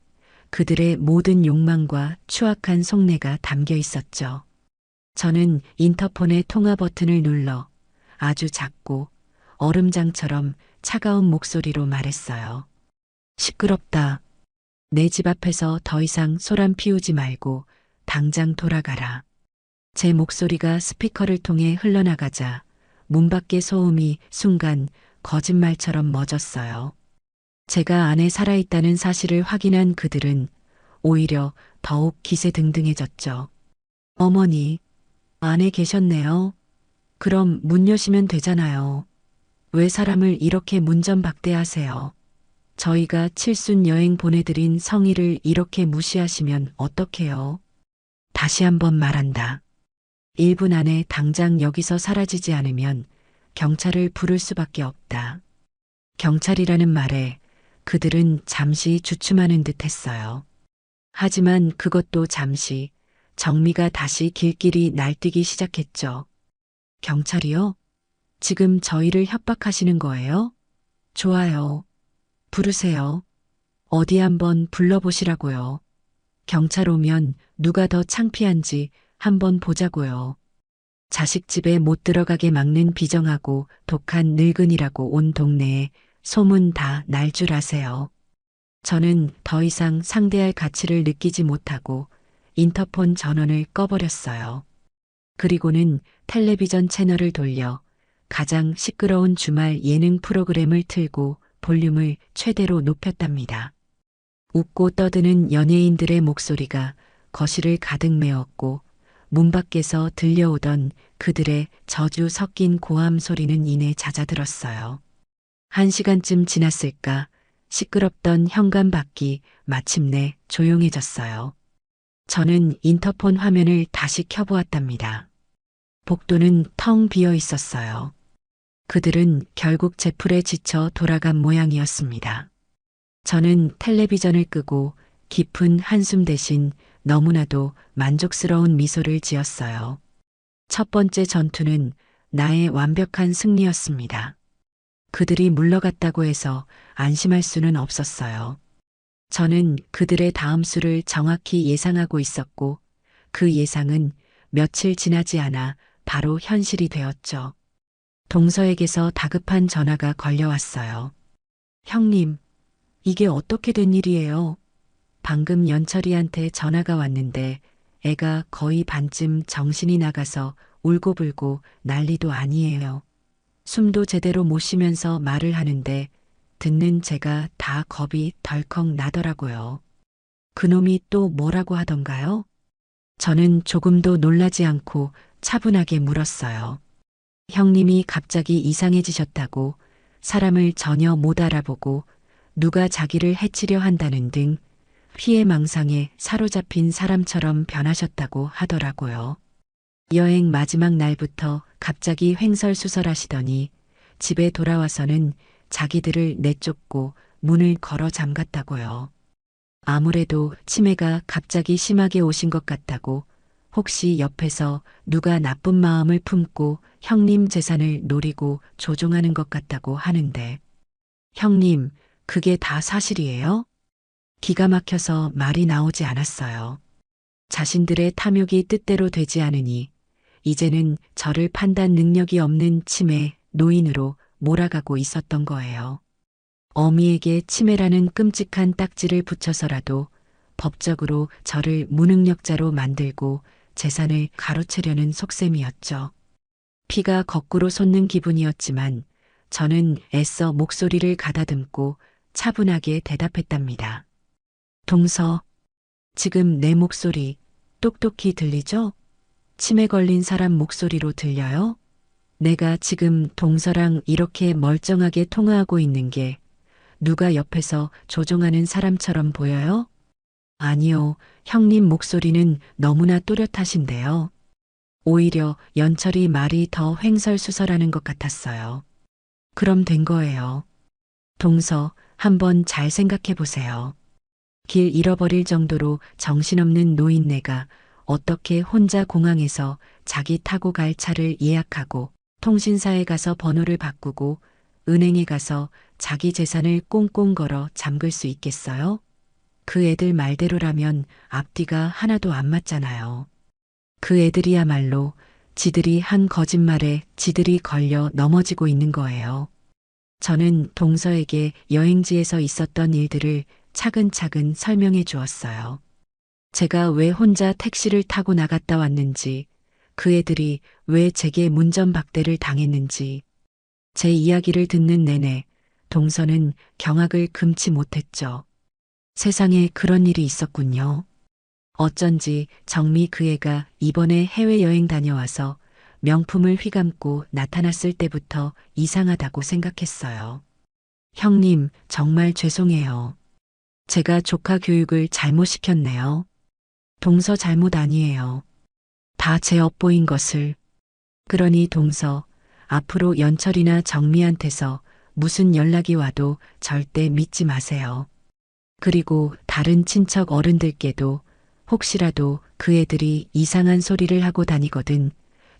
A: 그들의 모든 욕망과 추악한 속내가 담겨 있었죠. 저는 인터폰의 통화 버튼을 눌러 아주 작고 얼음장처럼 차가운 목소리로 말했어요. 시끄럽다. 내 집 앞에서 더 이상 소란 피우지 말고 당장 돌아가라. 제 목소리가 스피커를 통해 흘러나가자 문 밖의 소음이 순간 거짓말처럼 멎었어요. 제가 안에 살아있다는 사실을 확인한 그들은 오히려 더욱 기세등등해졌죠. 어머니, 안에 계셨네요. 그럼 문 여시면 되잖아요. 왜 사람을 이렇게 문전박대하세요? 저희가 칠순 여행 보내드린 성의를 이렇게 무시하시면 어떡해요? 다시 한번 말한다. 1분 안에 당장 여기서 사라지지 않으면 경찰을 부를 수밖에 없다. 경찰이라는 말에 그들은 잠시 주춤하는 듯 했어요. 하지만 그것도 잠시 정미가 다시 길길이 날뛰기 시작했죠. 경찰이요? 지금 저희를 협박하시는 거예요? 좋아요. 부르세요. 어디 한번 불러보시라고요. 경찰 오면 누가 더 창피한지 한번 보자고요. 자식 집에 못 들어가게 막는 비정하고 독한 늙은이라고 온 동네에 소문 다 날 줄 아세요. 저는 더 이상 상대할 가치를 느끼지 못하고 인터폰 전원을 꺼버렸어요. 그리고는 텔레비전 채널을 돌려 가장 시끄러운 주말 예능 프로그램을 틀고 볼륨을 최대로 높였답니다. 웃고 떠드는 연예인들의 목소리가 거실을 가득 메웠고 문 밖에서 들려오던 그들의 저주 섞인 고함 소리는 이내 잦아들었어요. 1시간쯤 지났을까 시끄럽던 현관밖이 마침내 조용해졌어요. 저는 인터폰 화면을 다시 켜보았답니다. 복도는 텅 비어 있었어요. 그들은 결국 제풀에 지쳐 돌아간 모양이었습니다. 저는 텔레비전을 끄고 깊은 한숨 대신 너무나도 만족스러운 미소를 지었어요. 첫 번째 전투는 나의 완벽한 승리였습니다. 그들이 물러갔다고 해서 안심할 수는 없었어요. 저는 그들의 다음 수를 정확히 예상하고 있었고 그 예상은 며칠 지나지 않아 바로 현실이 되었죠. 동서에게서 다급한 전화가 걸려왔어요. 형님, 이게 어떻게 된 일이에요? 방금 연철이한테 전화가 왔는데 애가 거의 반쯤 정신이 나가서 울고불고 난리도 아니에요. 숨도 제대로 못 쉬면서 말을 하는데 듣는 제가 다 겁이 덜컥 나더라고요. 그놈이 또 뭐라고 하던가요? 저는 조금도 놀라지 않고 차분하게 물었어요. 형님이 갑자기 이상해지셨다고, 사람을 전혀 못 알아보고 누가 자기를 해치려 한다는 등 피해망상에 사로잡힌 사람처럼 변하셨다고 하더라고요. 여행 마지막 날부터 갑자기 횡설수설하시더니 집에 돌아와서는 자기들을 내쫓고 문을 걸어 잠갔다고요. 아무래도 치매가 갑자기 심하게 오신 것 같다고, 혹시 옆에서 누가 나쁜 마음을 품고 형님 재산을 노리고 조종하는 것 같다고 하는데, 형님, 그게 다 사실이에요? 기가 막혀서 말이 나오지 않았어요. 자신들의 탐욕이 뜻대로 되지 않으니 이제는 저를 판단 능력이 없는 치매 노인으로 몰아가고 있었던 거예요. 어미에게 치매라는 끔찍한 딱지를 붙여서라도 법적으로 저를 무능력자로 만들고 재산을 가로채려는 속셈이었죠. 피가 거꾸로 솟는 기분이었지만 저는 애써 목소리를 가다듬고 차분하게 대답했답니다. 동서, 지금 내 목소리 똑똑히 들리죠? 치매 걸린 사람 목소리로 들려요? 내가 지금 동서랑 이렇게 멀쩡하게 통화하고 있는 게 누가 옆에서 조종하는 사람처럼 보여요? 아니요, 형님 목소리는 너무나 또렷하신데요. 오히려 연철이 말이 더 횡설수설하는 것 같았어요. 그럼 된 거예요. 동서, 한번 잘 생각해 보세요. 길 잃어버릴 정도로 정신없는 노인네가 어떻게 혼자 공항에서 자기 타고 갈 차를 예약하고 통신사에 가서 번호를 바꾸고 은행에 가서 자기 재산을 꽁꽁 걸어 잠글 수 있겠어요? 그 애들 말대로라면 앞뒤가 하나도 안 맞잖아요. 그 애들이야말로 지들이 한 거짓말에 지들이 걸려 넘어지고 있는 거예요. 저는 동서에게 여행지에서 있었던 일들을 차근차근 설명해 주었어요. 제가 왜 혼자 택시를 타고 나갔다 왔는지, 그 애들이 왜 제게 문전박대를 당했는지, 제 이야기를 듣는 내내 동서는 경악을 금치 못했죠. 세상에 그런 일이 있었군요. 어쩐지 정미 그 애가 이번에 해외여행 다녀와서 명품을 휘감고 나타났을 때부터 이상하다고 생각했어요. 형님, 정말 죄송해요. 제가 조카 교육을 잘못 시켰네요. 동서 잘못 아니에요. 다 제 업보인 것을. 그러니 동서, 앞으로 연철이나 정미한테서 무슨 연락이 와도 절대 믿지 마세요. 그리고 다른 친척 어른들께도 혹시라도 그 애들이 이상한 소리를 하고 다니거든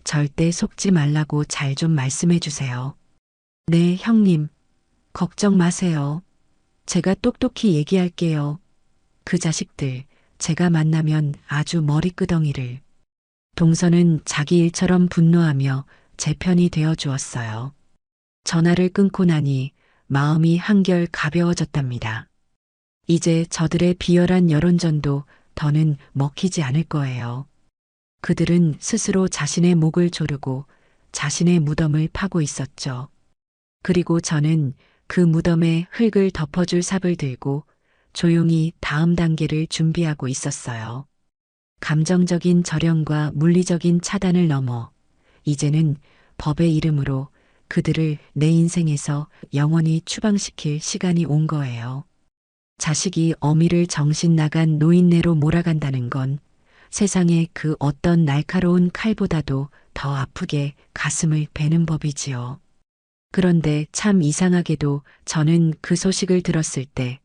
A: 절대 속지 말라고 잘 좀 말씀해 주세요. 네, 형님. 걱정 마세요. 제가 똑똑히 얘기할게요. 그 자식들, 제가 만나면 아주 머리끄덩이를. 동서는 자기 일처럼 분노하며 제 편이 되어 주었어요. 전화를 끊고 나니 마음이 한결 가벼워졌답니다. 이제 저들의 비열한 여론전도 더는 먹히지 않을 거예요. 그들은 스스로 자신의 목을 조르고 자신의 무덤을 파고 있었죠. 그리고 저는 그 무덤에 흙을 덮어줄 삽을 들고 조용히 다음 단계를 준비하고 있었어요. 감정적인 절연과 물리적인 차단을 넘어 이제는 법의 이름으로 그들을 내 인생에서 영원히 추방시킬 시간이 온 거예요. 자식이 어미를 정신 나간 노인네로 몰아간다는 건 세상의 그 어떤 날카로운 칼보다도 더 아프게 가슴을 베는 법이지요. 그런데 참 이상하게도 저는 그 소식을 들었을 때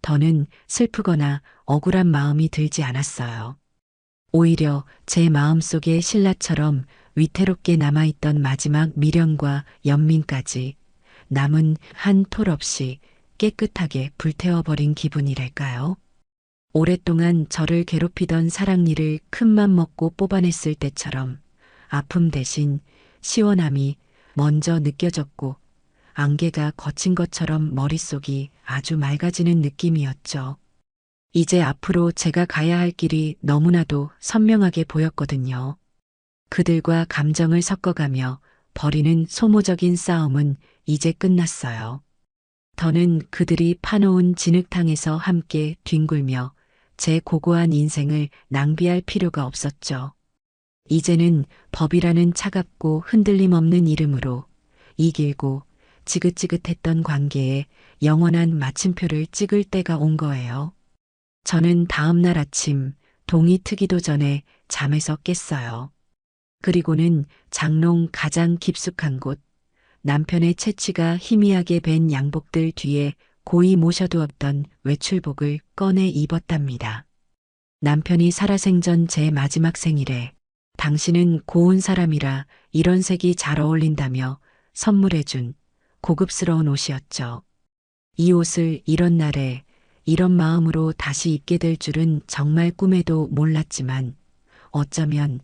A: 더는 슬프거나 억울한 마음이 들지 않았어요. 오히려 제 마음속에 신라처럼 위태롭게 남아있던 마지막 미련과 연민까지 남은 한 톨 없이 깨끗하게 불태워버린 기분이랄까요? 오랫동안 저를 괴롭히던 사랑니를 큰맘 먹고 뽑아냈을 때처럼 아픔 대신 시원함이 먼저 느껴졌고 안개가 걷힌 것처럼 머릿속이 아주 맑아지는 느낌이었죠. 이제 앞으로 제가 가야 할 길이 너무나도 선명하게 보였거든요. 그들과 감정을 섞어가며 벌이는 소모적인 싸움은 이제 끝났어요. 더는 그들이 파놓은 진흙탕에서 함께 뒹굴며 제 고고한 인생을 낭비할 필요가 없었죠. 이제는 법이라는 차갑고 흔들림 없는 이름으로 이 길고 지긋지긋했던 관계에 영원한 마침표를 찍을 때가 온 거예요. 저는 다음 날 아침 동이 트기도 전에 잠에서 깼어요. 그리고는 장롱 가장 깊숙한 곳, 남편의 채취가 희미하게 밴 양복들 뒤에 고이 모셔두었던 외출복을 꺼내 입었답니다. 남편이 살아생전 제 마지막 생일에 당신은 고운 사람이라 이런 색이 잘 어울린다며 선물해준 고급스러운 옷이었죠. 이 옷을 이런 날에 이런 마음으로 다시 입게 될 줄은 정말 꿈에도 몰랐지만 어쩌면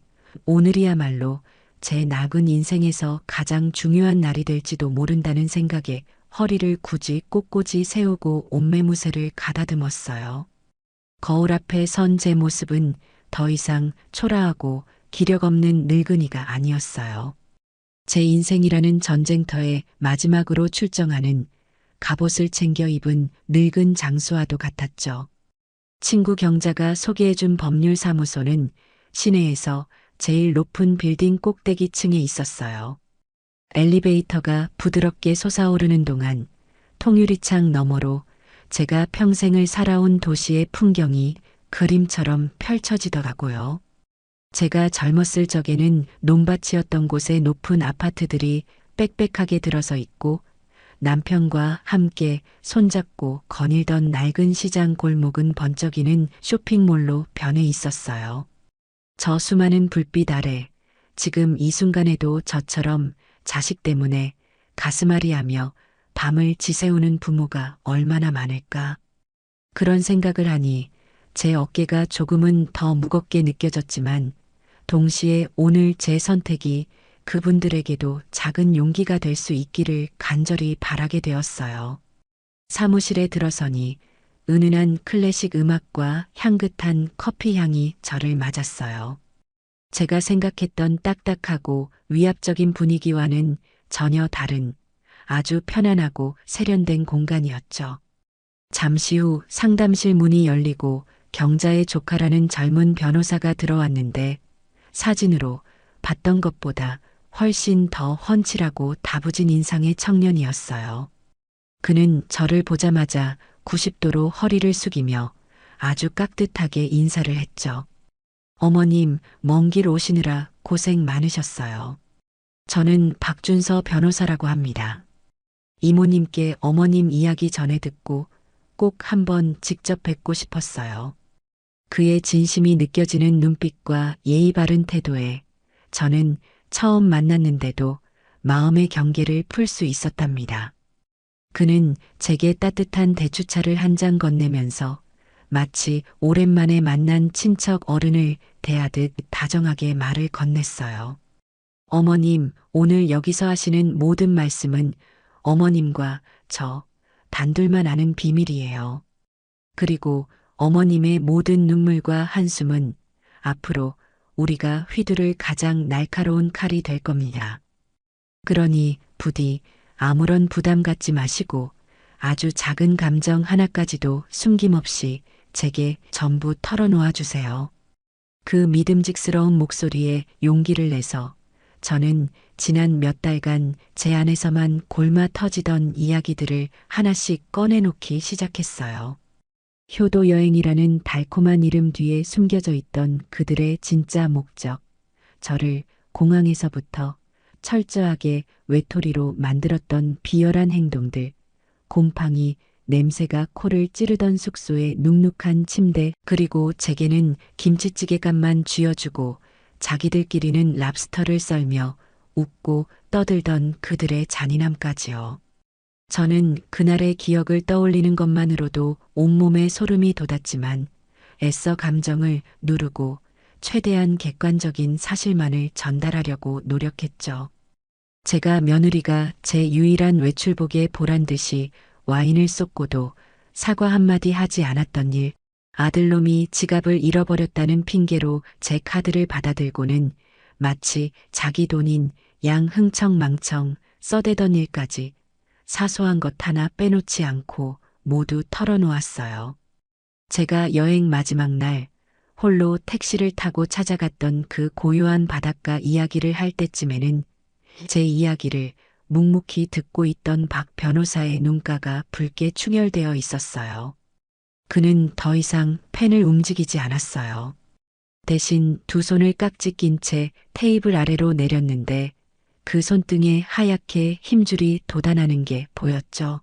A: 오늘이야말로 제 nak은 인생에서 가장 중요한 날이 될지도 모른다는 생각에 허리를 굳이 꼿꼿이 세우고 옷매무새를 가다듬었어요. 거울 앞에 선 제 모습은 더 이상 초라하고 기력 없는 늙은이가 아니었어요. 제 인생이라는 전쟁터에 마지막으로 출정하는 갑옷을 챙겨 입은 늙은 장수와도 같았죠. 친구 경자가 소개해준 법률사무소는 시내에서 제일 높은 빌딩 꼭대기 층에 있었어요. 엘리베이터가 부드럽게 솟아오르는 동안 통유리창 너머로 제가 평생을 살아온 도시의 풍경이 그림처럼 펼쳐지더라고요. 제가 젊었을 적에는 논밭이었던 곳의 높은 아파트들이 빽빽하게 들어서 있고 남편과 함께 손잡고 거닐던 낡은 시장 골목은 번쩍이는 쇼핑몰로 변해 있었어요. 저 수많은 불빛 아래 지금 이 순간에도 저처럼 자식 때문에 가슴앓이하며 밤을 지새우는 부모가 얼마나 많을까. 그런 생각을 하니 제 어깨가 조금은 더 무겁게 느껴졌지만 동시에 오늘 제 선택이 그분들에게도 작은 용기가 될 수 있기를 간절히 바라게 되었어요. 사무실에 들어서니 은은한 클래식 음악과 향긋한 커피 향이 저를 맞았어요. 제가 생각했던 딱딱하고 위압적인 분위기와는 전혀 다른 아주 편안하고 세련된 공간이었죠. 잠시 후 상담실 문이 열리고 경자의 조카라는 젊은 변호사가 들어왔는데 사진으로 봤던 것보다 훨씬 더 훤칠하고 다부진 인상의 청년이었어요. 그는 저를 보자마자 90도로 허리를 숙이며 아주 깍듯하게 인사를 했죠. 어머님, 먼 길 오시느라 고생 많으셨어요. 저는 박준서 변호사라고 합니다. 이모님께 어머님 이야기 전해 듣고 꼭 한번 직접 뵙고 싶었어요. 그의 진심이 느껴지는 눈빛과 예의 바른 태도에 저는 처음 만났는데도 마음의 경계를 풀 수 있었답니다. 그는 제게 따뜻한 대추차를 한 잔 건네면서 마치 오랜만에 만난 친척 어른을 대하듯 다정하게 말을 건넸어요. 어머님, 오늘 여기서 하시는 모든 말씀은 어머님과 저 단둘만 아는 비밀이에요. 그리고 어머님의 모든 눈물과 한숨은 앞으로 우리가 휘두를 가장 날카로운 칼이 될 겁니다. 그러니 부디 아무런 부담 갖지 마시고 아주 작은 감정 하나까지도 숨김없이 제게 전부 털어놓아 주세요. 그 믿음직스러운 목소리에 용기를 내서 저는 지난 몇 달간 제 안에서만 골마 터지던 이야기들을 하나씩 꺼내놓기 시작했어요. 효도 여행이라는 달콤한 이름 뒤에 숨겨져 있던 그들의 진짜 목적, 저를 공항에서부터 철저하게 외톨이로 만들었던 비열한 행동들, 곰팡이, 냄새가 코를 찌르던 숙소의 눅눅한 침대, 그리고 제게는 김치찌개값만 쥐어주고 자기들끼리는 랍스터를 썰며 웃고 떠들던 그들의 잔인함까지요. 저는 그날의 기억을 떠올리는 것만으로도 온몸에 소름이 돋았지만 애써 감정을 누르고 최대한 객관적인 사실만을 전달하려고 노력했죠. 제가 며느리가 제 유일한 외출복에 보란 듯이 와인을 쏟고도 사과 한마디 하지 않았던 일, 아들놈이 지갑을 잃어버렸다는 핑계로 제 카드를 받아들고는 마치 자기 돈인 양 흥청망청 써대던 일까지 사소한 것 하나 빼놓지 않고 모두 털어놓았어요. 제가 여행 마지막 날 홀로 택시를 타고 찾아갔던 그 고요한 바닷가 이야기를 할 때쯤에는 제 이야기를 묵묵히 듣고 있던 박 변호사의 눈가가 붉게 충혈되어 있었어요. 그는 더 이상 펜을 움직이지 않았어요. 대신 두 손을 깍지 낀 채 테이블 아래로 내렸는데 그 손등에 하얗게 힘줄이 돋아나는 게 보였죠.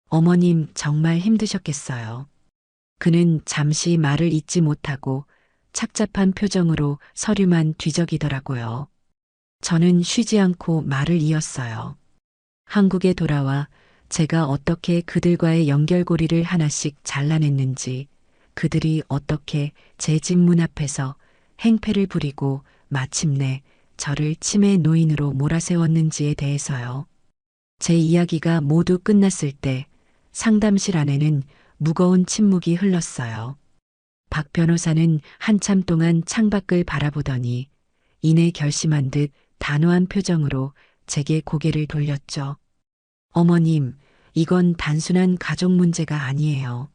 A: 어머님 정말 힘드셨겠어요. 그는 잠시 말을 잇지 못하고 착잡한 표정으로 서류만 뒤적이더라고요. 저는 쉬지 않고 말을 이었어요. 한국에 돌아와 제가 어떻게 그들과의 연결고리를 하나씩 잘라냈는지, 그들이 어떻게 제 집 문 앞에서 행패를 부리고 마침내 저를 치매 노인으로 몰아세웠는지에 대해서요. 제 이야기가 모두 끝났을 때 상담실 안에는 무거운 침묵이 흘렀어요. 박 변호사는 한참 동안 창밖을 바라보더니 이내 결심한 듯 단호한 표정으로 제게 고개를 돌렸죠. 어머님, 이건 단순한 가족 문제가 아니에요.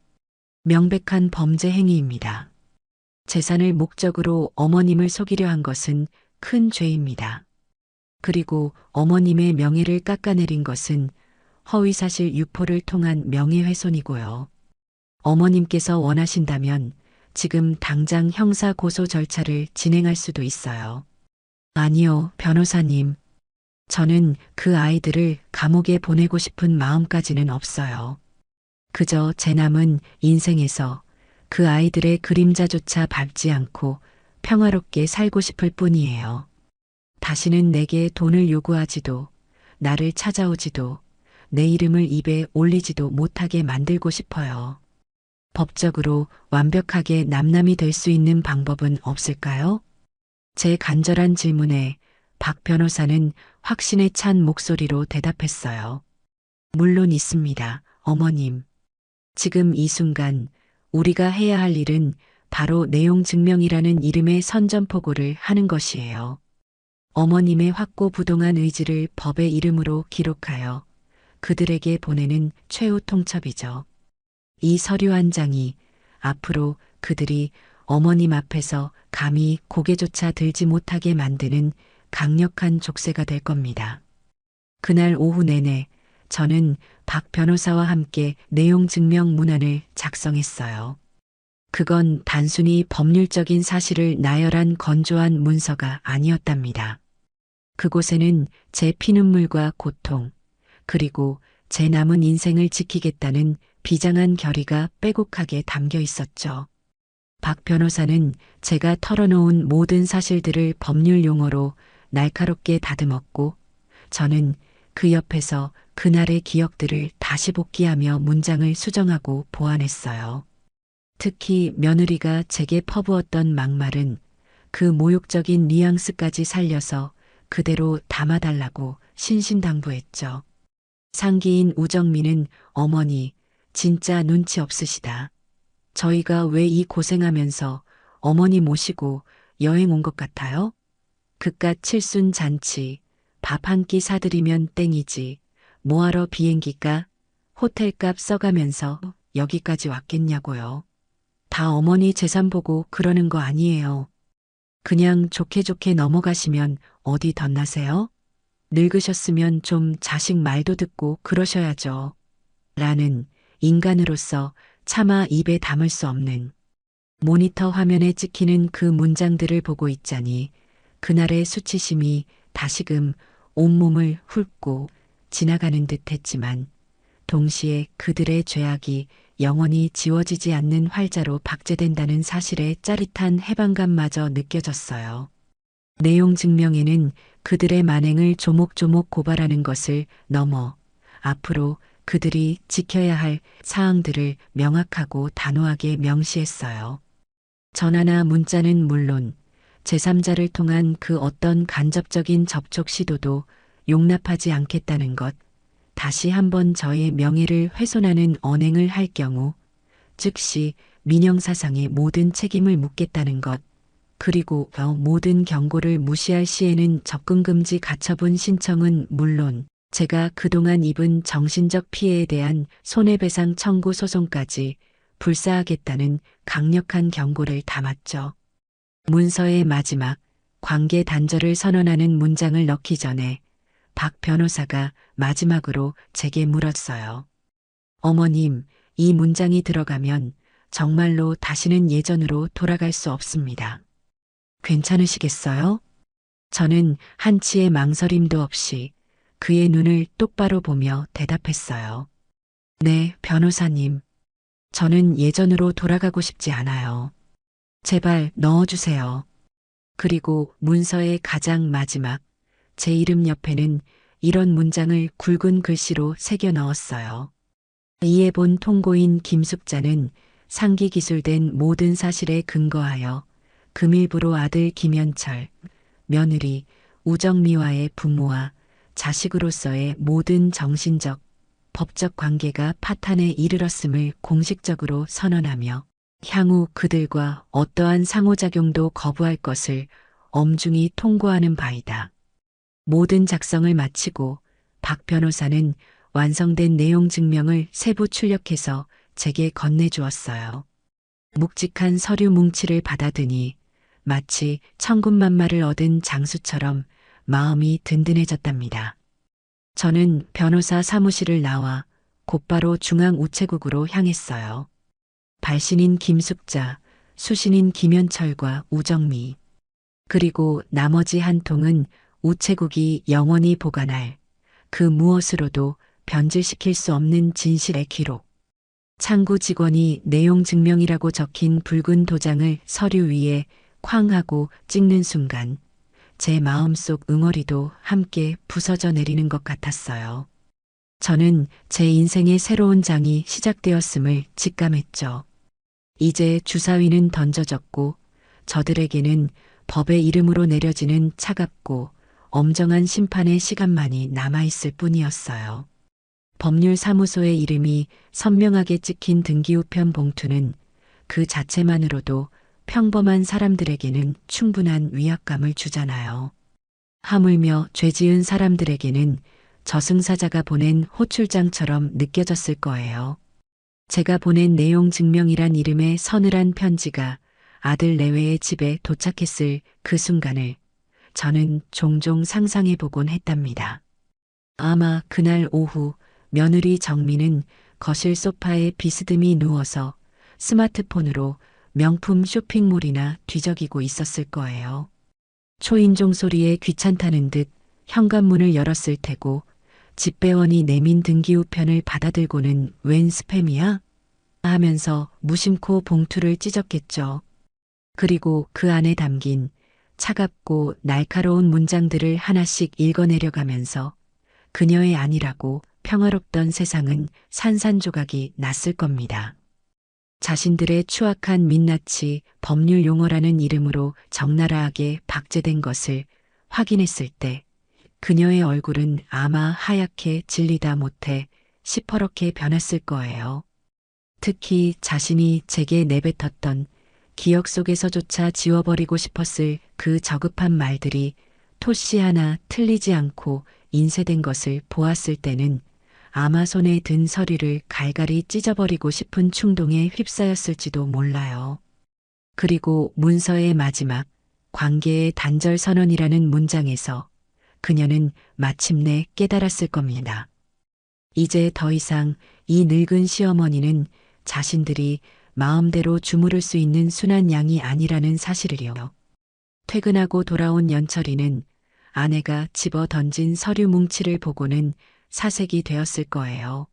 A: 명백한 범죄 행위입니다. 재산을 목적으로 어머님을 속이려 한 것은 큰 죄입니다. 그리고 어머님의 명예를 깎아내린 것은 허위사실 유포를 통한 명예훼손이고요. 어머님께서 원하신다면 지금 당장 형사 고소 절차를 진행할 수도 있어요. 아니요, 변호사님. 저는 그 아이들을 감옥에 보내고 싶은 마음까지는 없어요. 그저 제 남은 인생에서 그 아이들의 그림자조차 밟지 않고 평화롭게 살고 싶을 뿐이에요. 다시는 내게 돈을 요구하지도, 나를 찾아오지도, 내 이름을 입에 올리지도 못하게 만들고 싶어요. 법적으로 완벽하게 남남이 될 수 있는 방법은 없을까요? 제 간절한 질문에 박 변호사는 확신에 찬 목소리로 대답했어요. 물론 있습니다, 어머님. 지금 이 순간 우리가 해야 할 일은 바로 내용 증명이라는 이름의 선전포고를 하는 것이에요. 어머님의 확고부동한 의지를 법의 이름으로 기록하여 그들에게 보내는 최후 통첩이죠. 이 서류 한 장이 앞으로 그들이 어머님 앞에서 감히 고개조차 들지 못하게 만드는 강력한 족쇄가 될 겁니다. 그날 오후 내내 저는 박 변호사와 함께 내용 증명 문안을 작성했어요. 그건 단순히 법률적인 사실을 나열한 건조한 문서가 아니었답니다. 그곳에는 제 피눈물과 고통, 그리고 제 남은 인생을 지키겠다는 비장한 결의가 빼곡하게 담겨 있었죠. 박 변호사는 제가 털어놓은 모든 사실들을 법률 용어로 날카롭게 다듬었고, 저는 그 옆에서 그날의 기억들을 다시 복기하며 문장을 수정하고 보완했어요. 특히 며느리가 제게 퍼부었던 막말은 그 모욕적인 뉘앙스까지 살려서 그대로 담아달라고 신신당부했죠. 상기인 우정미는 어머니, 진짜 눈치 없으시다. 저희가 왜 이 고생하면서 어머니 모시고 여행 온 것 같아요? 그깟 칠순 잔치, 밥 한 끼 사드리면 땡이지. 뭐하러 비행기가, 호텔값 써가면서 여기까지 왔겠냐고요. 다 어머니 재산 보고 그러는 거 아니에요. 그냥 좋게 좋게 넘어가시면 어디 덧나세요? 늙으셨으면 좀 자식 말도 듣고 그러셔야죠. 라는 인간으로서 차마 입에 담을 수 없는 모니터 화면에 찍히는 그 문장들을 보고 있자니 그날의 수치심이 다시금 온몸을 훑고 지나가는 듯 했지만 동시에 그들의 죄악이 영원히 지워지지 않는 활자로 박제된다는 사실의 짜릿한 해방감마저 느껴졌어요. 내용 증명에는 그들의 만행을 조목조목 고발하는 것을 넘어 앞으로 그들이 지켜야 할 사항들을 명확하고 단호하게 명시했어요. 전화나 문자는 물론 제3자를 통한 그 어떤 간접적인 접촉 시도도 용납하지 않겠다는 것, 다시 한번 저의 명예를 훼손하는 언행을 할 경우 즉시 민형사상의 모든 책임을 묻겠다는 것, 그리고 모든 경고를 무시할 시에는 접근금지 가처분 신청은 물론 제가 그동안 입은 정신적 피해에 대한 손해배상 청구 소송까지 불사하겠다는 강력한 경고를 담았죠. 문서의 마지막 관계 단절을 선언하는 문장을 넣기 전에 박 변호사가 마지막으로 제게 물었어요. 어머님, 이 문장이 들어가면 정말로 다시는 예전으로 돌아갈 수 없습니다. 괜찮으시겠어요? 저는 한치의 망설임도 없이 그의 눈을 똑바로 보며 대답했어요. 네, 변호사님. 저는 예전으로 돌아가고 싶지 않아요. 제발 넣어주세요. 그리고 문서의 가장 마지막 제 이름 옆에는 이런 문장을 굵은 글씨로 새겨 넣었어요. 이에 본 통고인 김숙자는 상기 기술된 모든 사실에 근거하여 금일부로 아들 김현철, 며느리 우정미와의 부모와 자식으로서의 모든 정신적, 법적 관계가 파탄에 이르렀음을 공식적으로 선언하며 향후 그들과 어떠한 상호작용도 거부할 것을 엄중히 통고하는 바이다. 모든 작성을 마치고 박 변호사는 완성된 내용 증명을 세부 출력해서 제게 건네주었어요. 묵직한 서류 뭉치를 받아드니 마치 천군만마를 얻은 장수처럼 마음이 든든해졌답니다. 저는 변호사 사무실을 나와 곧바로 중앙우체국으로 향했어요. 발신인 김숙자, 수신인 김현철과 우정미, 그리고 나머지 한 통은 우체국이 영원히 보관할 그 무엇으로도 변질시킬 수 없는 진실의 기록. 창구 직원이 내용 증명이라고 적힌 붉은 도장을 서류 위에 쾅 하고 찍는 순간 제 마음속 응어리도 함께 부서져 내리는 것 같았어요. 저는 제 인생의 새로운 장이 시작되었음을 직감했죠. 이제 주사위는 던져졌고 저들에게는 법의 이름으로 내려지는 차갑고 엄정한 심판의 시간만이 남아있을 뿐이었어요. 법률사무소의 이름이 선명하게 찍힌 등기우편 봉투는 그 자체만으로도 평범한 사람들에게는 충분한 위압감을 주잖아요. 하물며 죄 지은 사람들에게는 저승사자가 보낸 호출장처럼 느껴졌을 거예요. 제가 보낸 내용 증명이란 이름의 서늘한 편지가 아들 내외의 집에 도착했을 그 순간을 저는 종종 상상해 보곤 했답니다. 아마 그날 오후 며느리 정민은 거실 소파에 비스듬히 누워서 스마트폰으로 명품 쇼핑몰이나 뒤적이고 있었을 거예요. 초인종 소리에 귀찮다는 듯 현관문을 열었을 테고 집배원이 내민 등기우편을 받아들고는 웬 스팸이야? 하면서 무심코 봉투를 찢었겠죠. 그리고 그 안에 담긴 차갑고 날카로운 문장들을 하나씩 읽어내려가면서 그녀의 아니라고 평화롭던 세상은 산산조각이 났을 겁니다. 자신들의 추악한 민낯이 법률 용어라는 이름으로 적나라하게 박제된 것을 확인했을 때 그녀의 얼굴은 아마 하얗게 질리다 못해 시퍼렇게 변했을 거예요. 특히 자신이 제게 내뱉었던 기억 속에서조차 지워버리고 싶었을 그 저급한 말들이 토씨 하나 틀리지 않고 인쇄된 것을 보았을 때는 아마 손에 든 서류를 갈갈이 찢어버리고 싶은 충동에 휩싸였을지도 몰라요. 그리고 문서의 마지막 관계의 단절 선언이라는 문장에서 그녀는 마침내 깨달았을 겁니다. 이제 더 이상 이 늙은 시어머니는 자신들이 마음대로 주무를 수 있는 순한 양이 아니라는 사실을요. 퇴근하고 돌아온 연철이는 아내가 집어 던진 서류 뭉치를 보고는 사색이 되었을 거예요.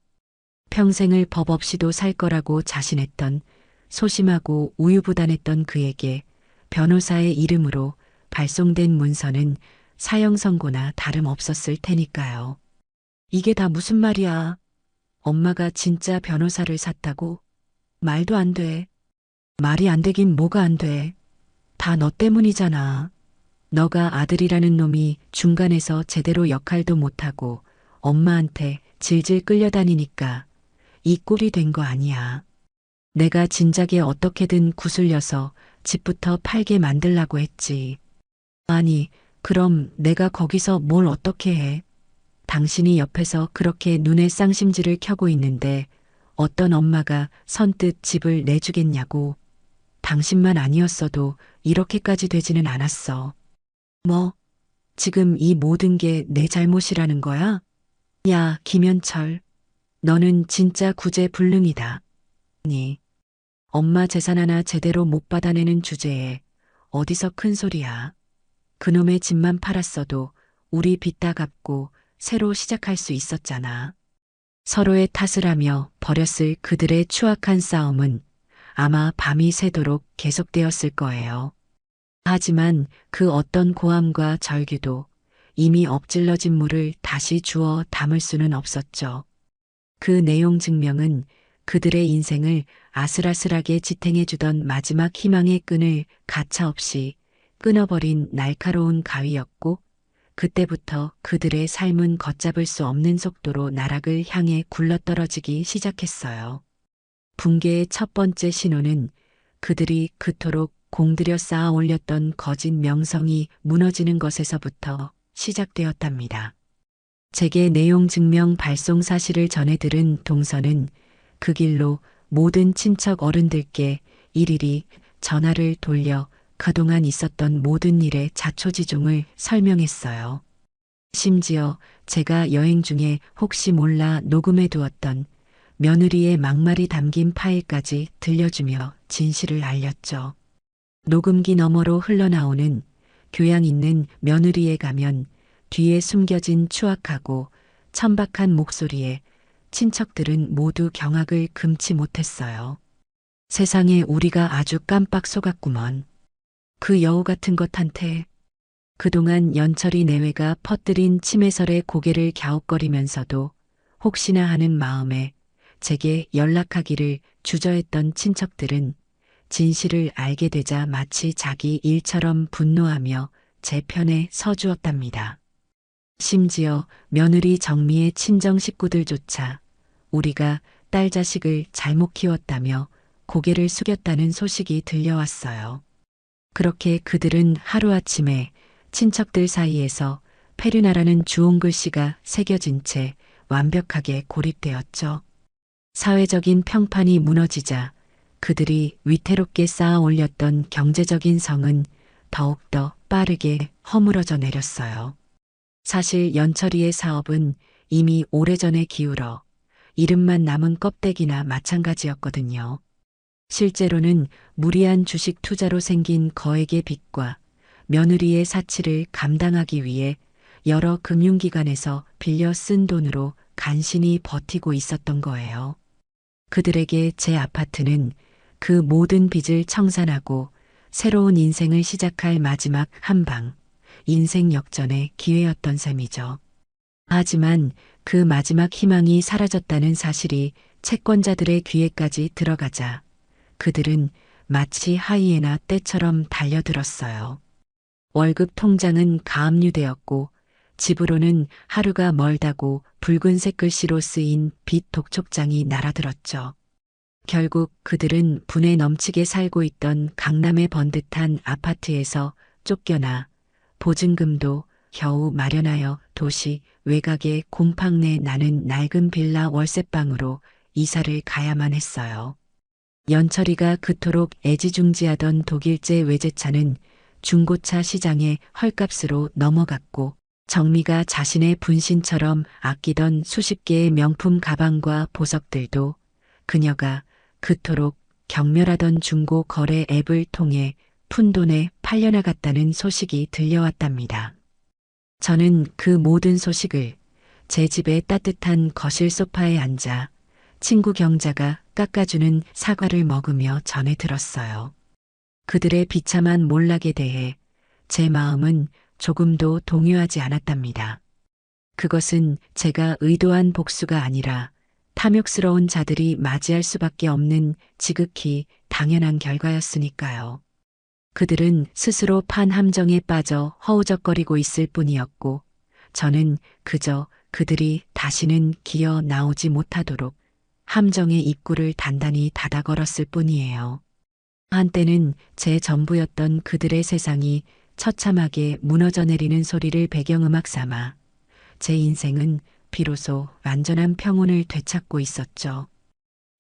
A: 평생을 법 없이도 살 거라고 자신했던 소심하고 우유부단했던 그에게 변호사의 이름으로 발송된 문서는 사형 선고나 다름없었을 테니까요. 이게 다 무슨 말이야? 엄마가 진짜 변호사를 샀다고? 말도 안 돼. 말이 안 되긴 뭐가 안 돼. 다 너 때문이잖아. 너가 아들이라는 놈이 중간에서 제대로 역할도 못하고 엄마한테 질질 끌려다니니까 이 꼴이 된 거 아니야. 내가 진작에 어떻게든 구슬려서 집부터 팔게 만들라고 했지. 아니, 그럼 내가 거기서 뭘 어떻게 해? 당신이 옆에서 그렇게 눈에 쌍심지를 켜고 있는데 어떤 엄마가 선뜻 집을 내주겠냐고. 당신만 아니었어도 이렇게까지 되지는 않았어. 뭐, 지금 이 모든 게 내 잘못이라는 거야? 야, 김현철. 너는 진짜 구제불능이다. 아니, 엄마 재산 하나 제대로 못 받아내는 주제에 어디서 큰 소리야. 그놈의 집만 팔았어도 우리 빚 다 갚고 새로 시작할 수 있었잖아. 서로의 탓을 하며 벌였을 그들의 추악한 싸움은 아마 밤이 새도록 계속되었을 거예요. 하지만 그 어떤 고함과 절규도 이미 엎질러진 물을 다시 주워 담을 수는 없었죠. 그 내용 증명은 그들의 인생을 아슬아슬하게 지탱해주던 마지막 희망의 끈을 가차없이 끊어버린 날카로운 가위였고 그때부터 그들의 삶은 걷잡을 수 없는 속도로 나락을 향해 굴러떨어지기 시작했어요. 붕괴의 첫 번째 신호는 그들이 그토록 공들여 쌓아 올렸던 거짓 명성이 무너지는 것에서부터 시작되었답니다. 제게 내용 증명 발송 사실을 전해 들은 동서는 그 길로 모든 친척 어른들께 일일이 전화를 돌려 그동안 있었던 모든 일의 자초지종을 설명했어요. 심지어 제가 여행 중에 혹시 몰라 녹음해 두었던 며느리의 막말이 담긴 파일까지 들려주며 진실을 알렸죠. 녹음기 너머로 흘러나오는 교양 있는 며느리에 가면 뒤에 숨겨진 추악하고 천박한 목소리에 친척들은 모두 경악을 금치 못했어요. 세상에 우리가 아주 깜빡 속았구먼. 그 여우 같은 것한테 그동안 연철이 내외가 퍼뜨린 치매설에 고개를 갸웃거리면서도 혹시나 하는 마음에 제게 연락하기를 주저했던 친척들은 진실을 알게 되자 마치 자기 일처럼 분노하며 제 편에 서주었답니다. 심지어 며느리 정미의 친정 식구들조차 우리가 딸 자식을 잘못 키웠다며 고개를 숙였다는 소식이 들려왔어요. 그렇게 그들은 하루아침에 친척들 사이에서 페류나라는 주홍 글씨가 새겨진 채 완벽하게 고립되었죠. 사회적인 평판이 무너지자 그들이 위태롭게 쌓아 올렸던 경제적인 성은 더욱더 빠르게 허물어져 내렸어요. 사실 연철이의 사업은 이미 오래전에 기울어 이름만 남은 껍데기나 마찬가지였거든요. 실제로는 무리한 주식 투자로 생긴 거액의 빚과 며느리의 사치를 감당하기 위해 여러 금융기관에서 빌려 쓴 돈으로 간신히 버티고 있었던 거예요. 그들에게 제 아파트는 그 모든 빚을 청산하고 새로운 인생을 시작할 마지막 한방, 인생 역전의 기회였던 셈이죠. 하지만 그 마지막 희망이 사라졌다는 사실이 채권자들의 귀에까지 들어가자 그들은 마치 하이에나 떼처럼 달려들었어요. 월급 통장은 가압류되었고 집으로는 하루가 멀다고 붉은색 글씨로 쓰인 빚 독촉장이 날아들었죠. 결국 그들은 분에 넘치게 살고 있던 강남의 번듯한 아파트에서 쫓겨나 보증금도 겨우 마련하여 도시 외곽의 곰팡 내 나는 낡은 빌라 월세방으로 이사를 가야만 했어요. 연철이가 그토록 애지중지하던 독일제 외제차는 중고차 시장의 헐값으로 넘어갔고 정미가 자신의 분신처럼 아끼던 수십 개의 명품 가방과 보석들도 그녀가 그토록 경멸하던 중고 거래 앱을 통해 푼돈에 팔려나갔다는 소식이 들려왔답니다. 저는 그 모든 소식을 제 집의 따뜻한 거실 소파에 앉아 친구 경자가 깎아주는 사과를 먹으며 전해 들었어요. 그들의 비참한 몰락에 대해 제 마음은 조금도 동요하지 않았답니다. 그것은 제가 의도한 복수가 아니라 탐욕스러운 자들이 맞이할 수밖에 없는 지극히 당연한 결과였으니까요. 그들은 스스로 판 함정에 빠져 허우적거리고 있을 뿐이었고 저는 그저 그들이 다시는 기어 나오지 못하도록 함정의 입구를 단단히 닫아 걸었을 뿐이에요. 한때는 제 전부였던 그들의 세상이 처참하게 무너져 내리는 소리를 배경음악 삼아 제 인생은 비로소 완전한 평온을 되찾고 있었죠.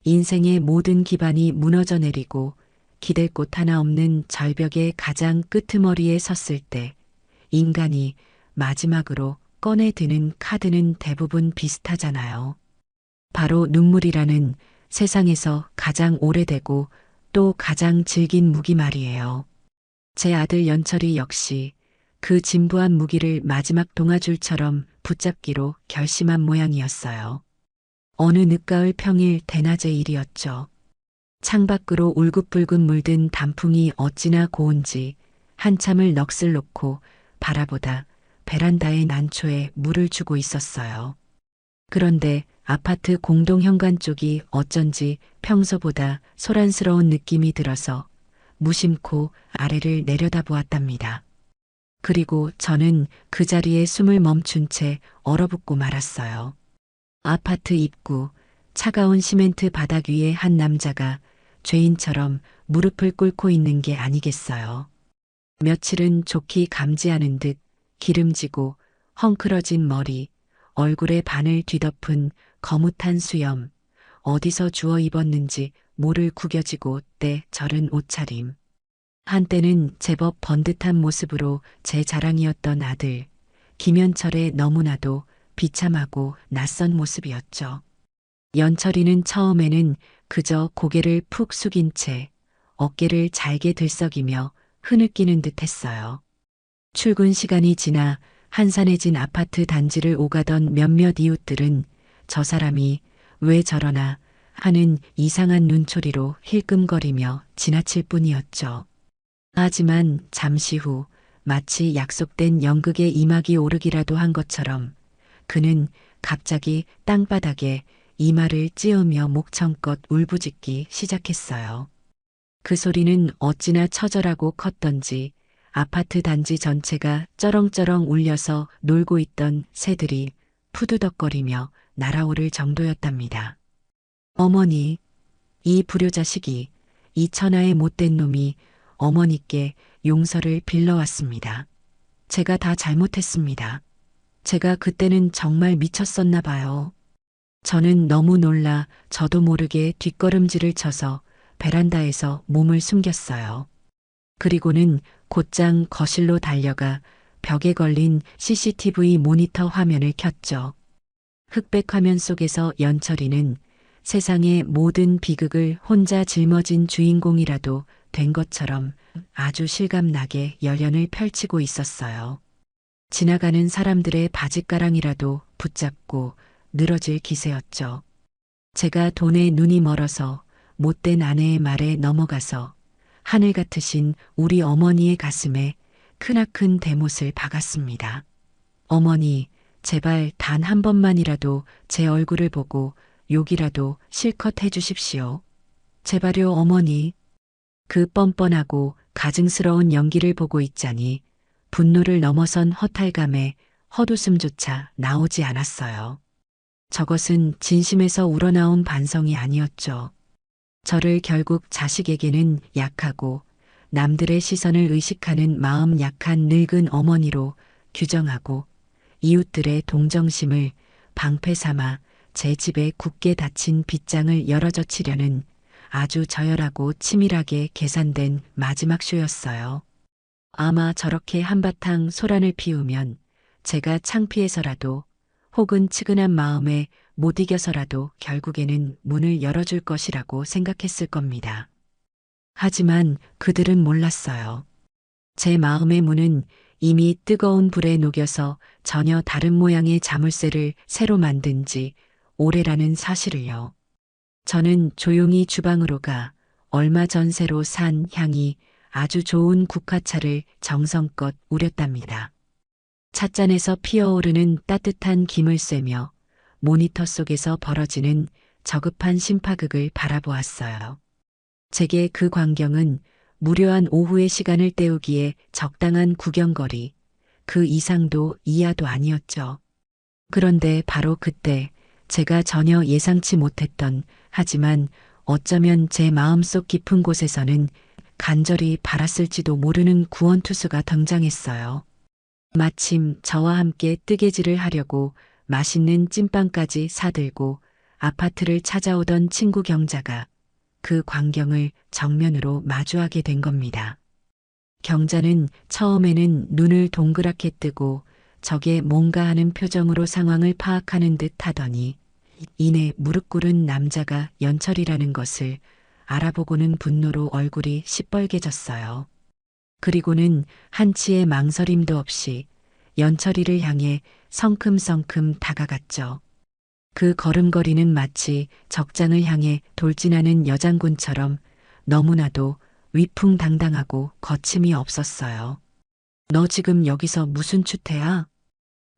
A: 인생의 모든 기반이 무너져 내리고 기댈 곳 하나 없는 절벽의 가장 끄트머리에 섰을 때 인간이 마지막으로 꺼내 드는 카드는 대부분 비슷하잖아요. 바로 눈물이라는 세상에서 가장 오래되고 또 가장 질긴 무기 말이에요. 제 아들 연철이 역시 그 진부한 무기를 마지막 동아줄처럼 붙잡기로 결심한 모양이었어요. 어느 늦가을 평일 대낮의 일이었죠. 창밖으로 울긋불긋 물든 단풍이 어찌나 고운지 한참을 넋을 놓고 바라보다 베란다의 난초에 물을 주고 있었어요. 그런데 아파트 공동현관 쪽이 어쩐지 평소보다 소란스러운 느낌이 들어서 무심코 아래를 내려다보았답니다. 그리고 저는 그 자리에 숨을 멈춘 채 얼어붙고 말았어요. 아파트 입구, 차가운 시멘트 바닥 위에 한 남자가 죄인처럼 무릎을 꿇고 있는 게 아니겠어요. 며칠은 좋게 감지하는 듯 기름지고 헝클어진 머리, 얼굴에 반을 뒤덮은 거뭇한 수염, 어디서 주워 입었는지 모를 구겨지고 때 저른 옷차림. 한때는 제법 번듯한 모습으로 제 자랑이었던 아들, 김현철의 너무나도 비참하고 낯선 모습이었죠. 연철이는 처음에는 그저 고개를 푹 숙인 채 어깨를 잘게 들썩이며 흐느끼는 듯 했어요. 출근 시간이 지나 한산해진 아파트 단지를 오가던 몇몇 이웃들은 저 사람이 왜 저러나 하는 이상한 눈초리로 힐끔거리며 지나칠 뿐이었죠. 하지만 잠시 후 마치 약속된 연극의 이막이 오르기라도 한 것처럼 그는 갑자기 땅바닥에 이마를 찧으며 목청껏 울부짖기 시작했어요. 그 소리는 어찌나 처절하고 컸던지 아파트 단지 전체가 쩌렁쩌렁 울려서 놀고 있던 새들이 푸드덕거리며 날아오를 정도였답니다. 어머니, 이 불효자식이, 이 천하의 못된 놈이 어머니께 용서를 빌러왔습니다. 제가 다 잘못했습니다. 제가 그때는 정말 미쳤었나 봐요. 저는 너무 놀라 저도 모르게 뒷걸음질을 쳐서 베란다에서 몸을 숨겼어요. 그리고는 곧장 거실로 달려가 벽에 걸린 CCTV 모니터 화면을 켰죠. 흑백 화면 속에서 연철이는 세상의 모든 비극을 혼자 짊어진 주인공이라도 된 것처럼 아주 실감나게 열연을 펼치고 있었어요. 지나가는 사람들의 바짓가랑이라도 붙잡고 늘어질 기세였죠. 제가 돈에 눈이 멀어서 못된 아내의 말에 넘어가서 하늘 같으신 우리 어머니의 가슴에 크나큰 대못을 박았습니다. 어머니, 제발 단 한 번만이라도 제 얼굴을 보고 욕이라도 실컷 해주십시오. 제발요, 어머니. 그 뻔뻔하고 가증스러운 연기를 보고 있자니 분노를 넘어선 허탈감에 헛웃음조차 나오지 않았어요. 저것은 진심에서 우러나온 반성이 아니었죠. 저를 결국 자식에게는 약하고 남들의 시선을 의식하는 마음 약한 늙은 어머니로 규정하고 이웃들의 동정심을 방패 삼아 제 집에 굳게 닫힌 빗장을 열어젖히려는 아주 저열하고 치밀하게 계산된 마지막 쇼였어요. 아마 저렇게 한바탕 소란을 피우면 제가 창피해서라도 혹은 측은한 마음에 못 이겨서라도 결국에는 문을 열어줄 것이라고 생각했을 겁니다. 하지만 그들은 몰랐어요. 제 마음의 문은 이미 뜨거운 불에 녹여서 전혀 다른 모양의 자물쇠를 새로 만든 지 오래라는 사실을요. 저는 조용히 주방으로 가 얼마 전 새로 산 향이 아주 좋은 국화차를 정성껏 우렸답니다. 찻잔에서 피어오르는 따뜻한 김을 쐬며 모니터 속에서 벌어지는 저급한 심파극을 바라보았어요. 제게 그 광경은 무료한 오후의 시간을 때우기에 적당한 구경거리, 그 이상도 이하도 아니었죠. 그런데 바로 그때 제가 전혀 예상치 못했던, 하지만 어쩌면 제 마음속 깊은 곳에서는 간절히 바랐을지도 모르는 구원투수가 등장했어요. 마침 저와 함께 뜨개질을 하려고 맛있는 찐빵까지 사들고 아파트를 찾아오던 친구 경자가 그 광경을 정면으로 마주하게 된 겁니다. 경자는 처음에는 눈을 동그랗게 뜨고 저게 뭔가 하는 표정으로 상황을 파악하는 듯 하더니 이내 무릎 꿇은 남자가 연철이라는 것을 알아보고는 분노로 얼굴이 시뻘개졌어요. 그리고는 한치의 망설임도 없이 연철이를 향해 성큼성큼 다가갔죠. 그 걸음걸이는 마치 적장을 향해 돌진하는 여장군처럼 너무나도 위풍당당하고 거침이 없었어요. 너 지금 여기서 무슨 추태야?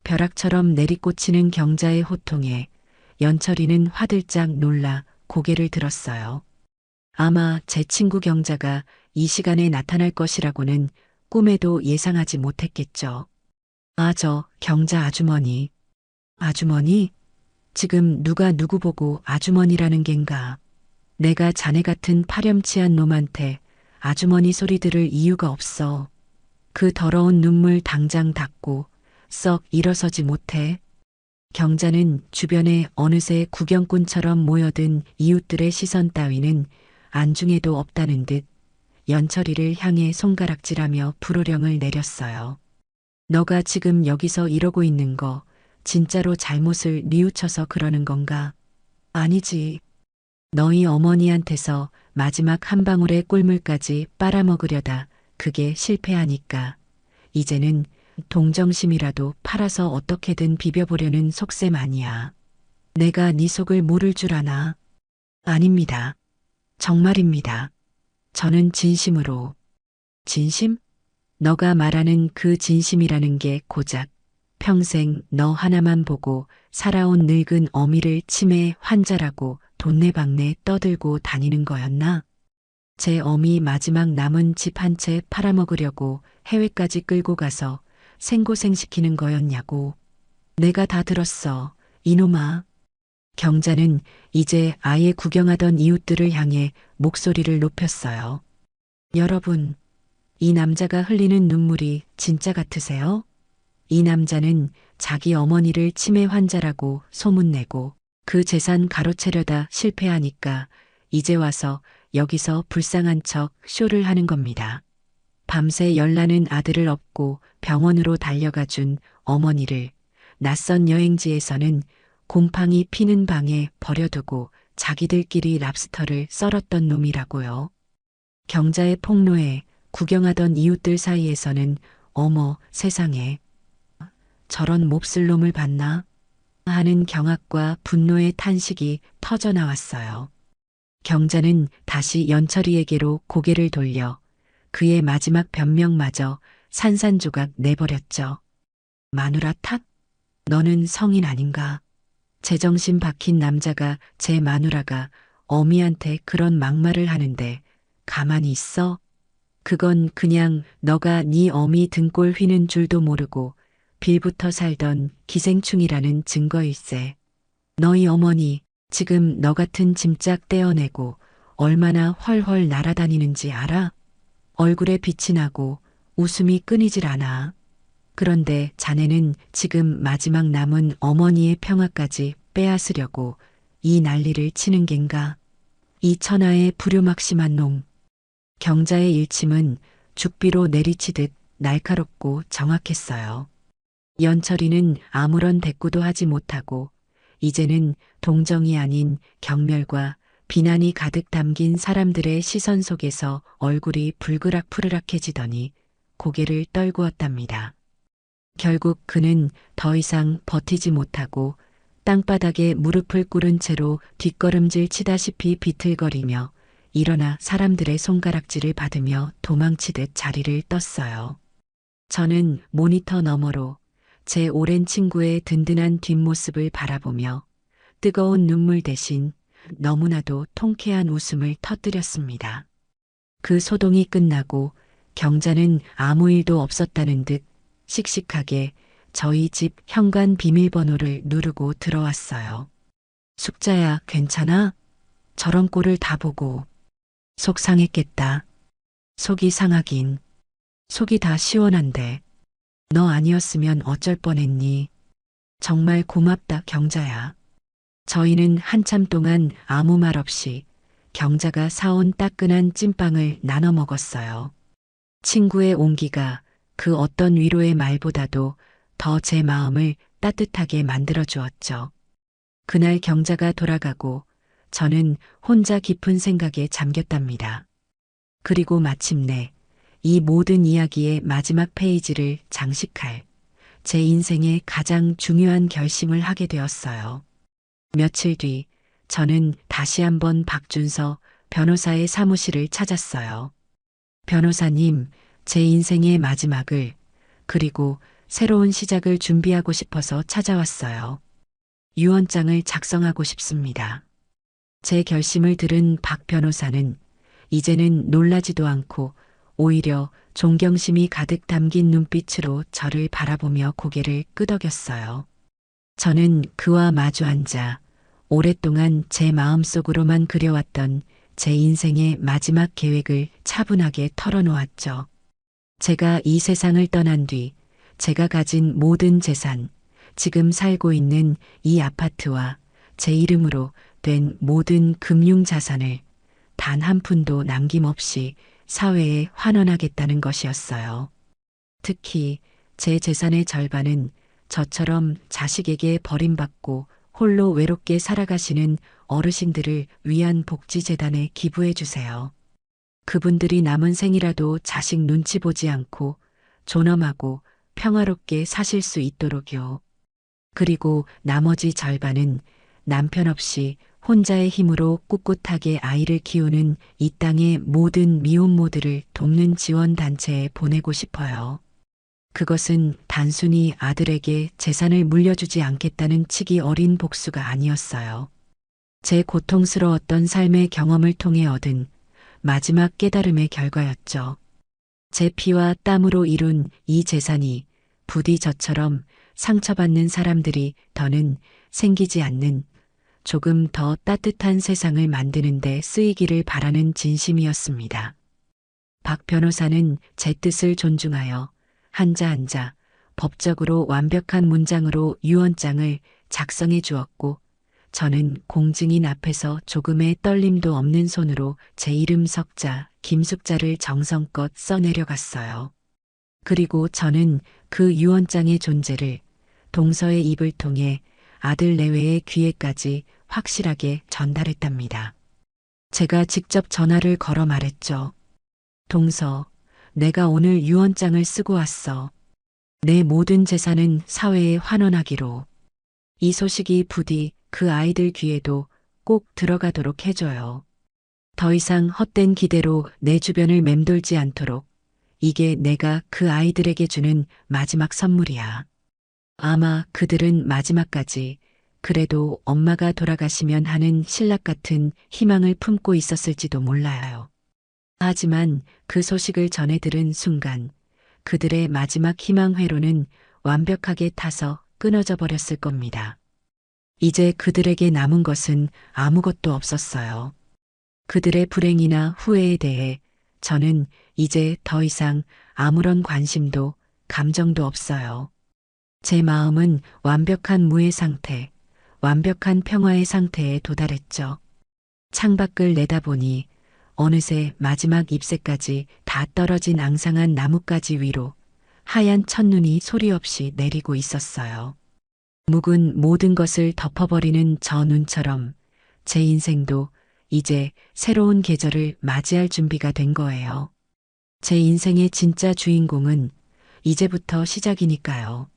A: 벼락처럼 내리꽂히는 경자의 호통에 연철이는 화들짝 놀라 고개를 들었어요. 아마 제 친구 경자가 이 시간에 나타날 것이라고는 꿈에도 예상하지 못했겠죠. 아, 저 경자 아주머니. 아주머니? 지금 누가 누구 보고 아주머니라는 겐가. 내가 자네 같은 파렴치한 놈한테 아주머니 소리 들을 이유가 없어. 그 더러운 눈물 당장 닦고 썩 일어서지 못해. 경자는 주변에 어느새 구경꾼처럼 모여든 이웃들의 시선 따위는 안중에도 없다는 듯 연철이를 향해 손가락질하며 불호령을 내렸어요. 너가 지금 여기서 이러고 있는 거 진짜로 잘못을 뉘우쳐서 그러는 건가? 아니지. 너희 어머니한테서 마지막 한 방울의 꿀물까지 빨아먹으려다 그게 실패하니까 이제는 동정심이라도 팔아서 어떻게든 비벼보려는 속셈 아니야. 내가 네 속을 모를 줄 아나? 아닙니다. 정말입니다. 저는 진심으로. 진심? 너가 말하는 그 진심이라는 게 고작 평생 너 하나만 보고 살아온 늙은 어미를 치매 환자라고 돈내방네 떠들고 다니는 거였나? 제 어미 마지막 남은 집 한 채 팔아먹으려고 해외까지 끌고 가서 생고생시키는 거였냐고. 내가 다 들었어. 이놈아. 경자는 이제 아예 구경하던 이웃들을 향해 목소리를 높였어요. 여러분, 이 남자가 흘리는 눈물이 진짜 같으세요? 이 남자는 자기 어머니를 치매 환자라고 소문내고 그 재산 가로채려다 실패하니까 이제 와서 여기서 불쌍한 척 쇼를 하는 겁니다. 밤새 열나는 아들을 업고 병원으로 달려가 준 어머니를 낯선 여행지에서는 곰팡이 피는 방에 버려두고 자기들끼리 랍스터를 썰었던 놈이라고요. 경자의 폭로에 구경하던 이웃들 사이에서는 어머 세상에 저런 몹쓸 놈을 봤나 하는 경악과 분노의 탄식이 터져나왔어요. 경자는 다시 연철이에게로 고개를 돌려 그의 마지막 변명마저 산산조각 내버렸죠. 마누라 탓? 너는 성인 아닌가? 제정신 박힌 남자가 제 마누라가 어미한테 그런 막말을 하는데 가만히 있어? 그건 그냥 너가 네 어미 등골 휘는 줄도 모르고 빌부터 살던 기생충이라는 증거일세. 너희 어머니 지금 너 같은 짐짝 떼어내고 얼마나 헐헐 날아다니는지 알아? 얼굴에 빛이 나고 웃음이 끊이질 않아. 그런데 자네는 지금 마지막 남은 어머니의 평화까지 빼앗으려고 이 난리를 치는 겐가? 이 천하의 불효막심한 놈. 경자의 일침은 죽비로 내리치듯 날카롭고 정확했어요. 연철이는 아무런 대꾸도 하지 못하고 이제는 동정이 아닌 경멸과 비난이 가득 담긴 사람들의 시선 속에서 얼굴이 불그락푸르락해지더니 고개를 떨구었답니다. 결국 그는 더 이상 버티지 못하고 땅바닥에 무릎을 꿇은 채로 뒷걸음질 치다시피 비틀거리며 일어나 사람들의 손가락질을 받으며 도망치듯 자리를 떴어요. 저는 모니터 너머로 제 오랜 친구의 든든한 뒷모습을 바라보며 뜨거운 눈물 대신 너무나도 통쾌한 웃음을 터뜨렸습니다. 그 소동이 끝나고 경자는 아무 일도 없었다는 듯 씩씩하게 저희 집 현관 비밀번호를 누르고 들어왔어요. 숙자야, 괜찮아? 저런 꼴을 다 보고. 속 상했겠다. 속이 상하긴. 속이 다 시원한데. 너 아니었으면 어쩔 뻔했니? 정말 고맙다, 경자야. 저희는 한참 동안 아무 말 없이 경자가 사온 따끈한 찐빵을 나눠 먹었어요. 친구의 온기가 그 어떤 위로의 말보다도 더 제 마음을 따뜻하게 만들어 주었죠. 그날 경자가 돌아가고 저는 혼자 깊은 생각에 잠겼답니다. 그리고 마침내 이 모든 이야기의 마지막 페이지를 장식할 제 인생의 가장 중요한 결심을 하게 되었어요. 며칠 뒤 저는 다시 한번 박준서 변호사의 사무실을 찾았어요. 변호사님, 제 인생의 마지막을 그리고 새로운 시작을 준비하고 싶어서 찾아왔어요. 유언장을 작성하고 싶습니다. 제 결심을 들은 박 변호사는 이제는 놀라지도 않고 오히려 존경심이 가득 담긴 눈빛으로 저를 바라보며 고개를 끄덕였어요. 저는 그와 마주 앉아 오랫동안 제 마음속으로만 그려왔던 제 인생의 마지막 계획을 차분하게 털어놓았죠. 제가 이 세상을 떠난 뒤 제가 가진 모든 재산, 지금 살고 있는 이 아파트와 제 이름으로 된 모든 금융자산을 단 한 푼도 남김없이 사회에 환원하겠다는 것이었어요. 특히 제 재산의 절반은 저처럼 자식에게 버림받고 홀로 외롭게 살아가시는 어르신들을 위한 복지재단에 기부해 주세요. 그분들이 남은 생이라도 자식 눈치 보지 않고 존엄하고 평화롭게 사실 수 있도록요. 그리고 나머지 절반은 남편 없이 혼자의 힘으로 꿋꿋하게 아이를 키우는 이 땅의 모든 미혼모들을 돕는 지원단체에 보내고 싶어요. 그것은 단순히 아들에게 재산을 물려주지 않겠다는 치기 어린 복수가 아니었어요. 제 고통스러웠던 삶의 경험을 통해 얻은 마지막 깨달음의 결과였죠. 제 피와 땀으로 이룬 이 재산이 부디 저처럼 상처받는 사람들이 더는 생기지 않는 조금 더 따뜻한 세상을 만드는 데 쓰이기를 바라는 진심이었습니다. 박 변호사는 제 뜻을 존중하여 한자 한자 법적으로 완벽한 문장으로 유언장을 작성해 주었고 저는 공증인 앞에서 조금의 떨림도 없는 손으로 제 이름 석자 김숙자를 정성껏 써내려갔어요. 그리고 저는 그 유언장의 존재를 동서의 입을 통해 아들 내외의 귀에까지 확실하게 전달했답니다. 제가 직접 전화를 걸어 말했죠. 동서, 내가 오늘 유언장을 쓰고 왔어. 내 모든 재산은 사회에 환원하기로. 이 소식이 부디 그 아이들 귀에도 꼭 들어가도록 해줘요. 더 이상 헛된 기대로 내 주변을 맴돌지 않도록 이게 내가 그 아이들에게 주는 마지막 선물이야. 아마 그들은 마지막까지 그래도 엄마가 돌아가시면 하는 신락 같은 희망을 품고 있었을지도 몰라요. 하지만 그 소식을 전해 들은 순간 그들의 마지막 희망 회로는 완벽하게 타서 끊어져 버렸을 겁니다. 이제 그들에게 남은 것은 아무것도 없었어요. 그들의 불행이나 후회에 대해 저는 이제 더 이상 아무런 관심도 감정도 없어요. 제 마음은 완벽한 무의 상태, 완벽한 평화의 상태에 도달했죠. 창밖을 내다보니 어느새 마지막 잎새까지 다 떨어진 앙상한 나뭇가지 위로 하얀 첫눈이 소리 없이 내리고 있었어요. 묵은 모든 것을 덮어버리는 저 눈처럼 제 인생도 이제 새로운 계절을 맞이할 준비가 된 거예요. 제 인생의 진짜 주인공은 이제부터 시작이니까요.